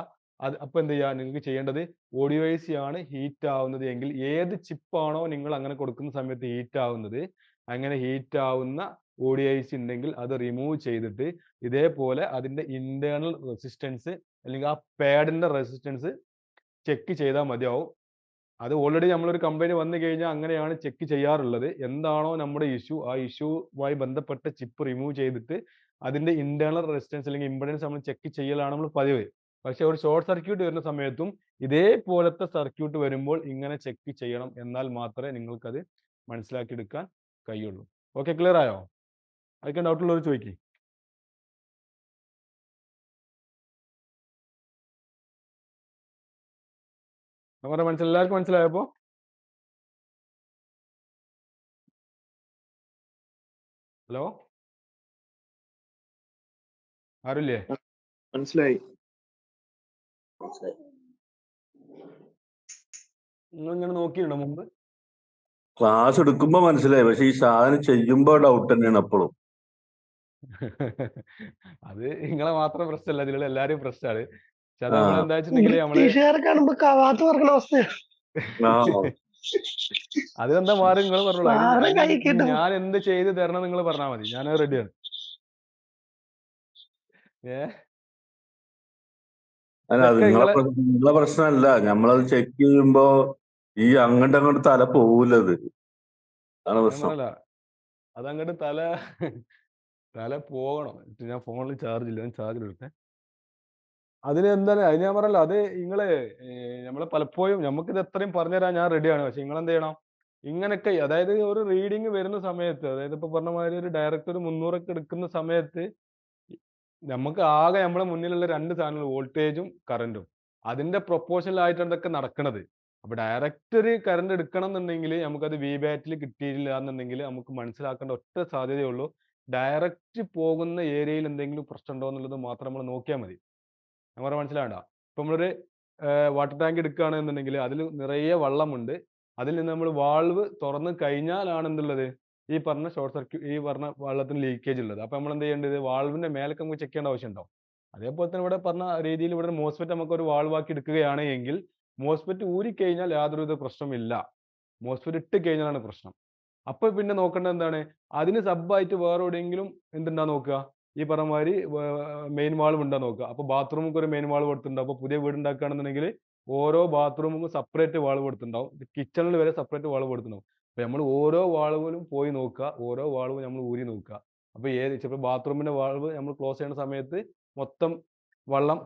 അത് അപ്പൊ എന്ത് ചെയ്യാ, നിങ്ങൾക്ക് ചെയ്യേണ്ടത് ഓഡിയോ ഐസി ആണ് ഹീറ്റ് ആവുന്നത് എങ്കിൽ ഏത് ചിപ്പാണോ നിങ്ങൾ അങ്ങനെ കൊടുക്കുന്ന സമയത്ത് ഹീറ്റ് ആവുന്നത്, അങ്ങനെ ഹീറ്റ് ആവുന്ന ഓഡിയോ ഐസി ഉണ്ടെങ്കിൽ അത് റിമൂവ് ചെയ്തിട്ട് ഇതേപോലെ അതിന്റെ ഇന്റേണൽ റെസിസ്റ്റൻസ് അല്ലെങ്കിൽ ആ പാഡിന്റെ റെസിസ്റ്റൻസ് ചെക്ക് ചെയ്താൽ മതിയാവും. അത് ഓൾറെഡി നമ്മളൊരു കമ്പനി വന്നു കഴിഞ്ഞാൽ അങ്ങനെയാണ് ചെക്ക് ചെയ്യാറുള്ളത്. എന്താണോ നമ്മുടെ ഇഷ്യൂ, ആ ഇഷ്യൂവുമായി ബന്ധപ്പെട്ട ചിപ്പ് റിമൂവ് ചെയ്തിട്ട് അതിന്റെ ഇന്റേണൽ റെസിസ്റ്റൻസ് അല്ലെങ്കിൽ ഇംപെഡൻസ് നമ്മൾ ചെക്ക് ചെയ്യലാണ് നമ്മൾ പതിവ്. പക്ഷെ ഒരു ഷോർട്ട് സർക്യൂട്ട് വരുന്ന സമയത്തും ഇതേപോലത്തെ സർക്യൂട്ട് വരുമ്പോൾ ഇങ്ങനെ ചെക്ക് ചെയ്യണം, എന്നാൽ മാത്രമേ നിങ്ങൾക്കത് മനസ്സിലാക്കിയെടുക്കാൻ കഴിയുള്ളൂ. ഓക്കെ, ക്ലിയർ ആയോ? അതൊക്കെ ഡൗട്ട് ഉള്ളവർ ചോദിക്കും. നമ്മുടെ എല്ലാവർക്കും മനസ്സിലായപ്പോ? ഹലോ, ആരുല്ലേ? മനസ്സിലായി. മനസ്സിലായി. നിങ്ങൾ ഇങ്ങനെ നോക്കിയിട്ടുണ്ടോ മുമ്പ്? ക്ലാസ് എടുക്കുമ്പോ മനസ്സിലായി, പക്ഷെ ഈ സാധനം ചെയ്യുമ്പോ ഡൗട്ട് തന്നെയാണ് അപ്പോഴും. അത് നിങ്ങളെ മാത്രം പ്രശ്നമല്ല, ഇതിലുള്ള എല്ലാരെയും പ്രശ്നമാണ്. പക്ഷെ അത് നമ്മൾ എന്താ വെച്ചിട്ടുണ്ടെങ്കിൽ നമ്മള് ബ്രിട്ടീഷുകാരെ കാണുമ്പോ കവാത്ത് പറക്കണ അവസ്ഥയാണ്. അതെന്താ മാറി നിങ്ങൾ പറഞ്ഞോളൂ. സാറ് കൈ കിട്ടും. ഞാൻ എന്ത് ചെയ്ത് തരണം നിങ്ങൾ പറഞ്ഞാൽ മതി, ഞാൻ റെഡിയാണ്. അല്ല, അത് നിങ്ങളെ പ്രശ്നമല്ല. നമ്മളത് ചെക്ക് ചെയ്യുമ്പോ ഈ അങ്ങോട്ട് തല പോവൂലത്, അതാണ് പ്രശ്നം. അതങ്ങോട്ട് തല പോകണം. ഞാൻ ഫോണിൽ ചാർജ് ഇല്ല, ഞാൻ ചാർജ് എടുത്തേ. അതിന് എന്താണ്, അത് ഞാൻ പറയല്ലോ, അത് നിങ്ങള് നമ്മളെ പലപ്പോഴും നമുക്കിത് എത്രയും പറഞ്ഞുതരാൻ ഞാൻ റെഡിയാണ്. പക്ഷെ നിങ്ങൾ എന്ത് ചെയ്യണം, ഇങ്ങനൊക്കെ അതായത് ഒരു റീഡിങ് വരുന്ന സമയത്ത്, അതായത് ഇപ്പൊ പറഞ്ഞ മാതിരി ഒരു ഡയറക്റ്റ് ഒരു 300 ഒക്കെ എടുക്കുന്ന സമയത്ത് നമുക്ക് ആകെ നമ്മളെ മുന്നിലുള്ള രണ്ട് സാധനങ്ങൾ, വോൾട്ടേജും കറണ്ടും. അതിന്റെ പ്രൊപ്പോർഷനിലായിട്ടാണ് ഇതൊക്കെ നടക്കുന്നത്. അപ്പൊ ഡയറക്റ്റ് ഒരു കറണ്ട് എടുക്കണം എന്നുണ്ടെങ്കിൽ നമുക്കത് വി ബാറ്റിൽ കിട്ടിയില്ല എന്നുണ്ടെങ്കിൽ നമുക്ക് മനസ്സിലാക്കേണ്ട ഒറ്റ സാധ്യതയുള്ളൂ, ഡയറക്റ്റ് പോകുന്ന ഏരിയയിൽ എന്തെങ്കിലും പ്രശ്നം ഉണ്ടോ എന്നുള്ളത് മാത്രം നമ്മൾ നോക്കിയാൽ മതി. ഞാൻ പറഞ്ഞ മനസ്സിലാവണ്ട. ഇപ്പൊ നമ്മളൊരു വാട്ടർ ടാങ്ക് എടുക്കുകയാണെന്നുണ്ടെങ്കിൽ അതിൽ നിറയെ വെള്ളമുണ്ട്. അതിൽ നിന്ന് നമ്മൾ വാൾവ് തുറന്ന് കഴിഞ്ഞാലാണ് എന്തുള്ളത്, ഈ പറഞ്ഞ ഷോർട്ട് സർക്യൂട്ട്, ഈ പറഞ്ഞ വെള്ളത്തിന് ലീക്കേജ് ഉള്ളത്. അപ്പൊ നമ്മൾ എന്ത് ചെയ്യേണ്ടത്, വാൾവിന്റെ മേലേക്ക് നമുക്ക് ചെക്ക് ചെയ്യേണ്ട ആവശ്യമുണ്ടോ? അതേപോലെ തന്നെ ഇവിടെ പറഞ്ഞ രീതിയിൽ ഇവിടെ മോസ്ഫെറ്റ് നമുക്ക് ഒരു വാൾവ് ആക്കി എടുക്കുകയാണ് എങ്കിൽ മോസ്ഫെറ്റ് ഊരിക്കഴിഞ്ഞാൽ യാതൊരുവിധ പ്രശ്നമില്ല. മോസ്ഫെറ്റ് ഇട്ട് കഴിഞ്ഞാലാണ് പ്രശ്നം. അപ്പൊ പിന്നെ നോക്കേണ്ടത് എന്താണ്, അതിന് സബായിട്ട് വേറെ എവിടെയെങ്കിലും എന്തുണ്ടാ നോക്കുക, ഈ പറഞ്ഞ മാതിരി മെയിൻ വാൾവ് ഉണ്ടോ നോക്കുക. അപ്പൊ ബാത്റൂമുക്ക് ഒരു മെയിൻ വാൾവ് കൊടുത്തിട്ടുണ്ടാവും. അപ്പൊ പുതിയ വീട് ഉണ്ടാക്കുകയാണെന്നുണ്ടെങ്കിൽ ഓരോ ബാത്റൂമുക്കും സെപ്പറേറ്റ് വാൾവ് കൊടുത്തിട്ടുണ്ടാവും. കിച്ചണിൽ വരെ സെപ്പറേറ്റ് വാൾവ് കൊടുത്തിട്ടുണ്ടാവും. അപ്പൊ നമ്മൾ ഓരോ വാൾവിലും പോയി നോക്കുക, ഓരോ വാൾവ് നമ്മൾ ഊരി നോക്കുക. അപ്പൊ ചിലപ്പോൾ ബാത്റൂമിന്റെ വാൾവ് നമ്മൾ ക്ലോസ് ചെയ്യുന്ന സമയത്ത് മൊത്തം വെള്ളം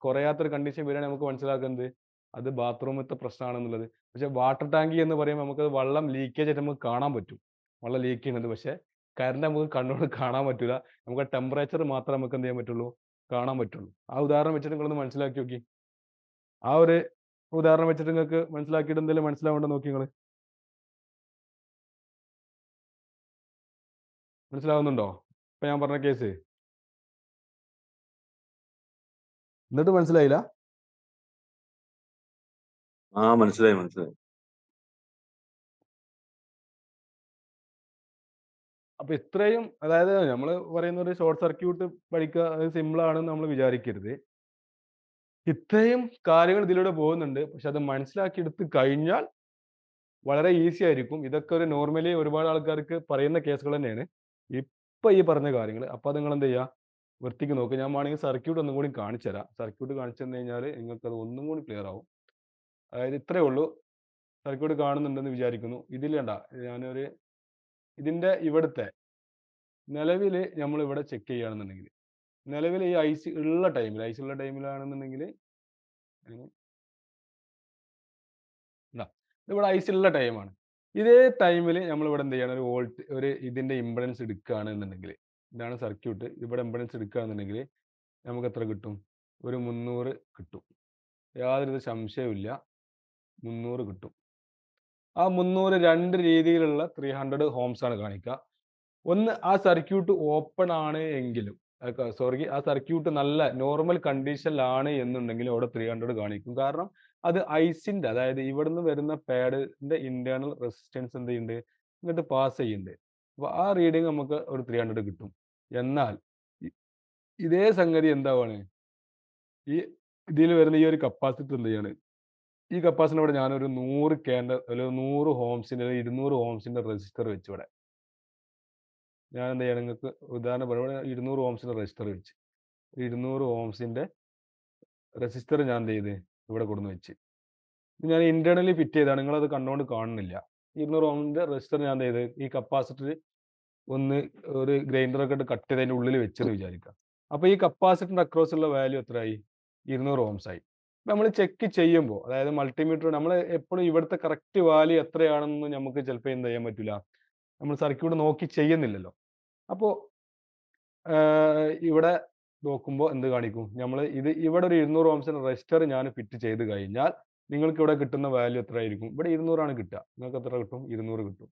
കുറയാത്തൊരു കണ്ടീഷൻ വരികയാണെങ്കിൽ നമുക്ക് മനസ്സിലാക്കുന്നത് അത് ബാത്റൂമിലത്തെ പ്രശ്നമാണെന്നുള്ളത്. പക്ഷെ വാട്ടർ ടാങ്കി എന്ന് പറയുമ്പോൾ നമുക്ക് വെള്ളം ലീക്കേജ് ആയിട്ട് നമുക്ക് കാണാൻ പറ്റും, വെള്ളം ലീക്ക് ചെയ്യുന്നത്. പക്ഷെ കറണ്ട് നമുക്ക് കണ്ണോട് കാണാൻ പറ്റില്ല. നമുക്ക് ടെമ്പറേച്ചർ മാത്രമേ നമുക്ക് എന്ത് ചെയ്യാൻ പറ്റുള്ളൂ, കാണാൻ പറ്റുള്ളൂ. ആ ഉദാഹരണം വെച്ചിട്ട് നിങ്ങളൊന്ന് മനസ്സിലാക്കി നോക്കി. ആ ഒരു ഉദാഹരണം വെച്ചിട്ട് നിങ്ങൾക്ക് മനസ്സിലാക്കിയിട്ട് എന്തെങ്കിലും മനസ്സിലാവേണ്ട നോക്കി നിങ്ങൾ. മനസ്സിലാവുന്നുണ്ടോ ഇപ്പൊ ഞാൻ പറഞ്ഞ കേസ്? എന്നിട്ട് മനസ്സിലായില്ല? മനസ്സിലായി മനസ്സിലായി. അപ്പൊ ഇത്രയും, അതായത് നമ്മൾ പറയുന്ന ഒരു ഷോർട്ട് സർക്യൂട്ട് പഠിക്കുക അത് സിമ്പിൾ ആണെന്ന് നമ്മൾ വിചാരിക്കരുത്. ഇത്രയും കാര്യങ്ങൾ ഇതിലൂടെ പോകുന്നുണ്ട്. പക്ഷെ അത് മനസ്സിലാക്കി എടുത്ത് കഴിഞ്ഞാൽ വളരെ ഈസി ആയിരിക്കും. ഇതൊക്കെ ഒരു നോർമലി ഒരുപാട് ആൾക്കാർക്ക് പറയുന്ന കേസുകൾ തന്നെയാണ് ഇപ്പൊ ഈ പറഞ്ഞ കാര്യങ്ങൾ. അപ്പൊ അത് നിങ്ങൾ എന്ത് ചെയ്യുക, വൃത്തിക്ക് നോക്കുക. ഞാൻ വേണമെങ്കിൽ സർക്യൂട്ട് ഒന്നും കൂടി കാണിച്ചു തരാം. സർക്യൂട്ട് കാണിച്ചു തന്നു കഴിഞ്ഞാൽ നിങ്ങൾക്ക് അത് ഒന്നും കൂടി ക്ലിയർ ആവും. അതായത് ഇത്രയേ ഉള്ളൂ. സർക്യൂട്ട് കാണുന്നുണ്ടെന്ന് വിചാരിക്കുന്നു. ഇതിൽ കണ്ട ഞാനൊരു ഇതിന്റെ ഇവിടുത്തെ നിലവിൽ നമ്മൾ ഇവിടെ ചെക്ക് ചെയ്യുകയാണെന്നുണ്ടെങ്കിൽ, നിലവിൽ ഈ ഐസ് ഉള്ള ടൈമിലാണെന്നുണ്ടെങ്കിൽ ഇവിടെ ഐസ് ഉള്ള ടൈമാണ്. ഇതേ ടൈമിൽ നമ്മൾ ഇവിടെ എന്ത് ചെയ്യണം, ഒരു ഇതിന്റെ ഇംപെഡൻസ് എടുക്കുകയാണെന്നുണ്ടെങ്കിൽ, ഇതാണ് സർക്യൂട്ട്, ഇവിടെ ഇംപെഡൻസ് എടുക്കുകയാണെന്നുണ്ടെങ്കിൽ നമുക്ക് എത്ര കിട്ടും, ഒരു 300 കിട്ടും. യാതൊരു സംശയവുമില്ല, 300 കിട്ടും. ആ 300 രണ്ട് രീതിയിലുള്ള 300 ഹോംസ് ആണ് കാണിക്കുക. ഒന്ന്, ആ സർക്യൂട്ട് ഓപ്പൺ ആണ് എങ്കിലും, ആ സർക്യൂട്ട് നല്ല നോർമൽ കണ്ടീഷനിലാണ് എന്നുണ്ടെങ്കിൽ അവിടെ 300 കാണിക്കും. കാരണം അത് ഐസിന്റെ, അതായത് ഇവിടുന്ന് വരുന്ന പാഡിന്റെ ഇന്റേണൽ റെസിസ്റ്റൻസ് എന്ത് ചെയ്യുന്നുണ്ട്, ഇങ്ങോട്ട് പാസ് ചെയ്യുന്നുണ്ട്. അപ്പൊ ആ റീഡിങ് നമുക്ക് ഒരു 300 കിട്ടും. എന്നാൽ ഇതേ സംഗതി എന്താവാണ്, ഈ ഇതിൽ വരുന്ന ഈ ഒരു കപ്പാസിറ്റർ എന്ത് ചെയ്യാണ്, ഈ കപ്പാസിറ്റർ ഇവിടെ ഞാനൊരു 100 അല്ലെങ്കിൽ 100 ഹോംസിന്റെ 200 ഹോംസിന്റെ റെസിസ്റ്റർ വെച്ച് ഇവിടെ ഞാൻ എന്ത് ചെയ്യണം, നിങ്ങൾക്ക് ഉദാഹരണം പറയുമ്പോൾ 200 ഓംസിന്റെ റെസിസ്റ്റർ വെച്ച് 200 ഓംസിന്റെ റെസിസ്റ്റർ ഞാൻ എന്ത് ചെയ്ത് ഇവിടെ കൊടുന്ന് വെച്ച്, ഞാൻ ഇന്റേണലി ഫിറ്റ് ചെയ്താണ്, നിങ്ങളത് കണ്ടുകൊണ്ട് കാണുന്നില്ല. 200 ഓമിന്റെ റെസിസ്റ്റർ ഞാൻ എന്ത് ചെയ്ത് ഈ കപ്പാസിറ്റർ ഒരു ഗ്രൈൻഡറൊക്കെ ഇട്ട് കട്ട് ചെയ്ത് അതിൻ്റെ ഉള്ളിൽ വെച്ചത് വിചാരിക്കുക. അപ്പൊ ഈ കപ്പാസിറ്ററിന്റെ അക്രോസ് ഉള്ള വാല്യൂ എത്രയായി, 200 ഓംസ് ആയി. നമ്മൾ ചെക്ക് ചെയ്യുമ്പോൾ, അതായത് മൾട്ടിമീറ്റർ നമ്മൾ എപ്പോഴും ഇവിടുത്തെ കറക്റ്റ് വാല്യൂ എത്രയാണെന്ന് നമുക്ക് ചിലപ്പോൾ എന്ത് ചെയ്യാൻ പറ്റില്ല, നമ്മൾ സർക്യൂട്ട് നോക്കി ചെയ്യുന്നില്ലല്ലോ. അപ്പോൾ ഇവിടെ നോക്കുമ്പോൾ എന്ത് കാണിക്കും, നമ്മൾ ഇവിടെ ഒരു 200 ഓംസിന്റെ റെസിസ്റ്റർ ഞാൻ ഫിറ്റ് ചെയ്ത് കഴിഞ്ഞാൽ നിങ്ങൾക്ക് ഇവിടെ കിട്ടുന്ന വാല്യൂ എത്ര ആയിരിക്കും, ഇവിടെ 200 ആണ് കിട്ടുക. നിങ്ങൾക്ക് എത്ര കിട്ടും, 200 കിട്ടും.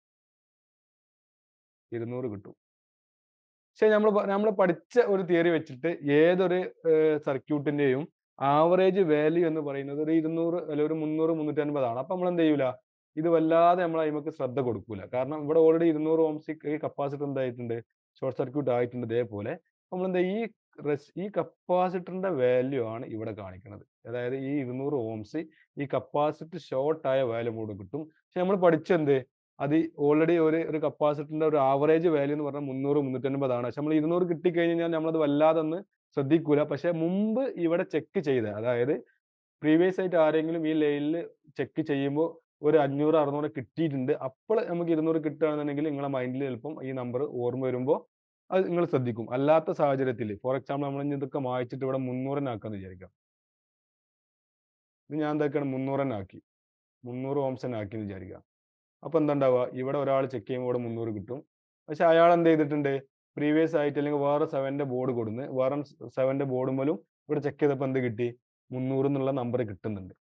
200 കിട്ടും. പക്ഷെ നമ്മൾ പഠിച്ച ഒരു തിയറി വെച്ചിട്ട് ഏതൊരു സർക്യൂട്ടിന്റെയും ആവറേജ് വാല്യൂ എന്ന് പറയുന്നത് ഒരു 200 അല്ലെങ്കിൽ ഒരു 300 350 ആണ്. അപ്പൊ നമ്മൾ എന്ത് ചെയ്യൂല, ഇത് വല്ലാതെ നമ്മൾ അതിമക്ക് ശ്രദ്ധ കൊടുക്കൂല. കാരണം ഇവിടെ ഓൾറെഡി 200 ഓംസ് ഈ കപ്പാസിറ്റർ എന്തായിട്ടുണ്ട്, ഷോർട്ട് സർക്യൂട്ട് ആയിട്ടുണ്ട്. ഇതേപോലെ നമ്മൾ എന്താ ഈ കപ്പാസിറ്ററിന്റെ വാല്യൂ ആണ് ഇവിടെ കാണിക്കുന്നത്. അതായത് ഈ 200 ഓംസ് ഈ കപ്പാസിറ്റർ ഷോർട്ട് ആയ വാല്യൂ കൂടെ കിട്ടും. പക്ഷെ നമ്മൾ പഠിച്ചെന്ത്, അത് ഓൾറെഡി ഒരു കപ്പാസിറ്ററിന്റെ ഒരു ആവറേജ് വാല്യൂ എന്ന് പറഞ്ഞാൽ 300 350 ആണ്. പക്ഷെ നമ്മൾ 200 കിട്ടിക്കഴിഞ്ഞാൽ നമ്മളത് വല്ലാതെ ഒന്ന് ശ്രദ്ധിക്കൂല. പക്ഷെ മുമ്പ് ഇവിടെ ചെക്ക് ചെയ്ത, അതായത് പ്രീവിയസ് ആയിട്ട് ആരെങ്കിലും ഈ ലൈനിൽ ചെക്ക് ചെയ്യുമ്പോൾ ഒരു 500 600 കിട്ടിയിട്ടുണ്ട്, അപ്പോൾ നമുക്ക് 200 കിട്ടുകയാണെന്നുണ്ടെങ്കിൽ നിങ്ങളെ മൈൻഡിൽ ചിലപ്പം ഈ നമ്പർ ഓർമ്മ വരുമ്പോൾ അത് നിങ്ങൾ ശ്രദ്ധിക്കും. അല്ലാത്ത സാഹചര്യത്തിൽ, ഫോർ എക്സാമ്പിൾ നമ്മൾ ഇതൊക്കെ വായിച്ചിട്ട് ഇവിടെ 300 ആക്കാന്ന് വിചാരിക്കാം. ഇത് ഞാൻ എന്താക്കാണ് 300 ആക്കി, 300 ഓംസ് ആക്കി എന്ന് വിചാരിക്കാം. അപ്പൊ എന്താ ഉണ്ടാവുക, ഇവിടെ ഒരാൾ ചെക്ക് ചെയ്യുമ്പോൾ ഇവിടെ 300 കിട്ടും. പക്ഷെ അയാൾ എന്ത് ചെയ്തിട്ടുണ്ട്, പ്രീവിയസ് ആയിട്ട് അല്ലെങ്കിൽ വേറെ 7ന്റെ ബോർഡ് കൊടുന്ന് വേറെ 7ന്റെ ബോർഡ് പോലും ഇവിടെ ചെക്ക് ചെയ്തപ്പോൾ എന്ത് കിട്ടി, 300 എന്നുള്ള നമ്പർ കിട്ടുന്നുണ്ട്.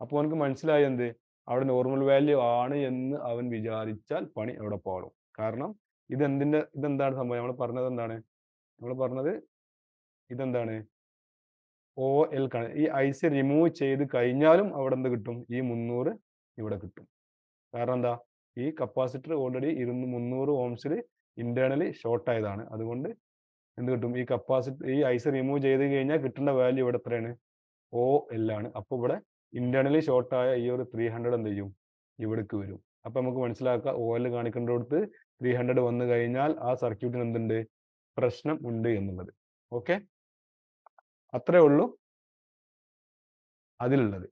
അപ്പോൾ അവനക്ക് മനസ്സിലായി എന്ത്, അവിടെ നോർമൽ വാല്യൂ ആണ് എന്ന് അവൻ വിചാരിച്ചാൽ പണി അവിടെ പാടും. കാരണം ഇതെന്താണ് സംഭവം? നമ്മൾ പറഞ്ഞത് എന്താണ്? നമ്മൾ പറഞ്ഞത് ഇതെന്താണ്? OL ഈ ഐസി റിമൂവ് ചെയ്ത് കഴിഞ്ഞാലും അവിടെ എന്ത് കിട്ടും? ഈ 300 ഇവിടെ കിട്ടും. കാരണം എന്താ? ഈ കപ്പാസിറ്റർ ഓൾറെഡി 300 ഓംസിൽ ഇന്റേണലി ഷോർട്ട് ആയതാണ്. അതുകൊണ്ട് എന്ത് കിട്ടും? ഈ ഐസി റിമൂവ് ചെയ്ത് കഴിഞ്ഞാൽ കിട്ടേണ്ട വാല്യൂ ഇവിടെ എത്രയാണ്? OL ആണ്. അപ്പോൾ ഇവിടെ ഇന്റേണലി ഷോർട്ട് ആയ ഈ ഒരു 300 എന്ത് ചെയ്യും? ഇവിടേക്ക് വരും. അപ്പൊ നമുക്ക് മനസ്സിലാക്കാം OL കാണിക്കേണ്ടടുത്ത് 300 വന്നു കഴിഞ്ഞാൽ ആ സർക്യൂട്ടിന് എന്തുണ്ട്? പ്രശ്നം ഉണ്ട് എന്നുള്ളത്. ഓക്കെ, അത്രേ ഉള്ളൂ അതിലുള്ളത്.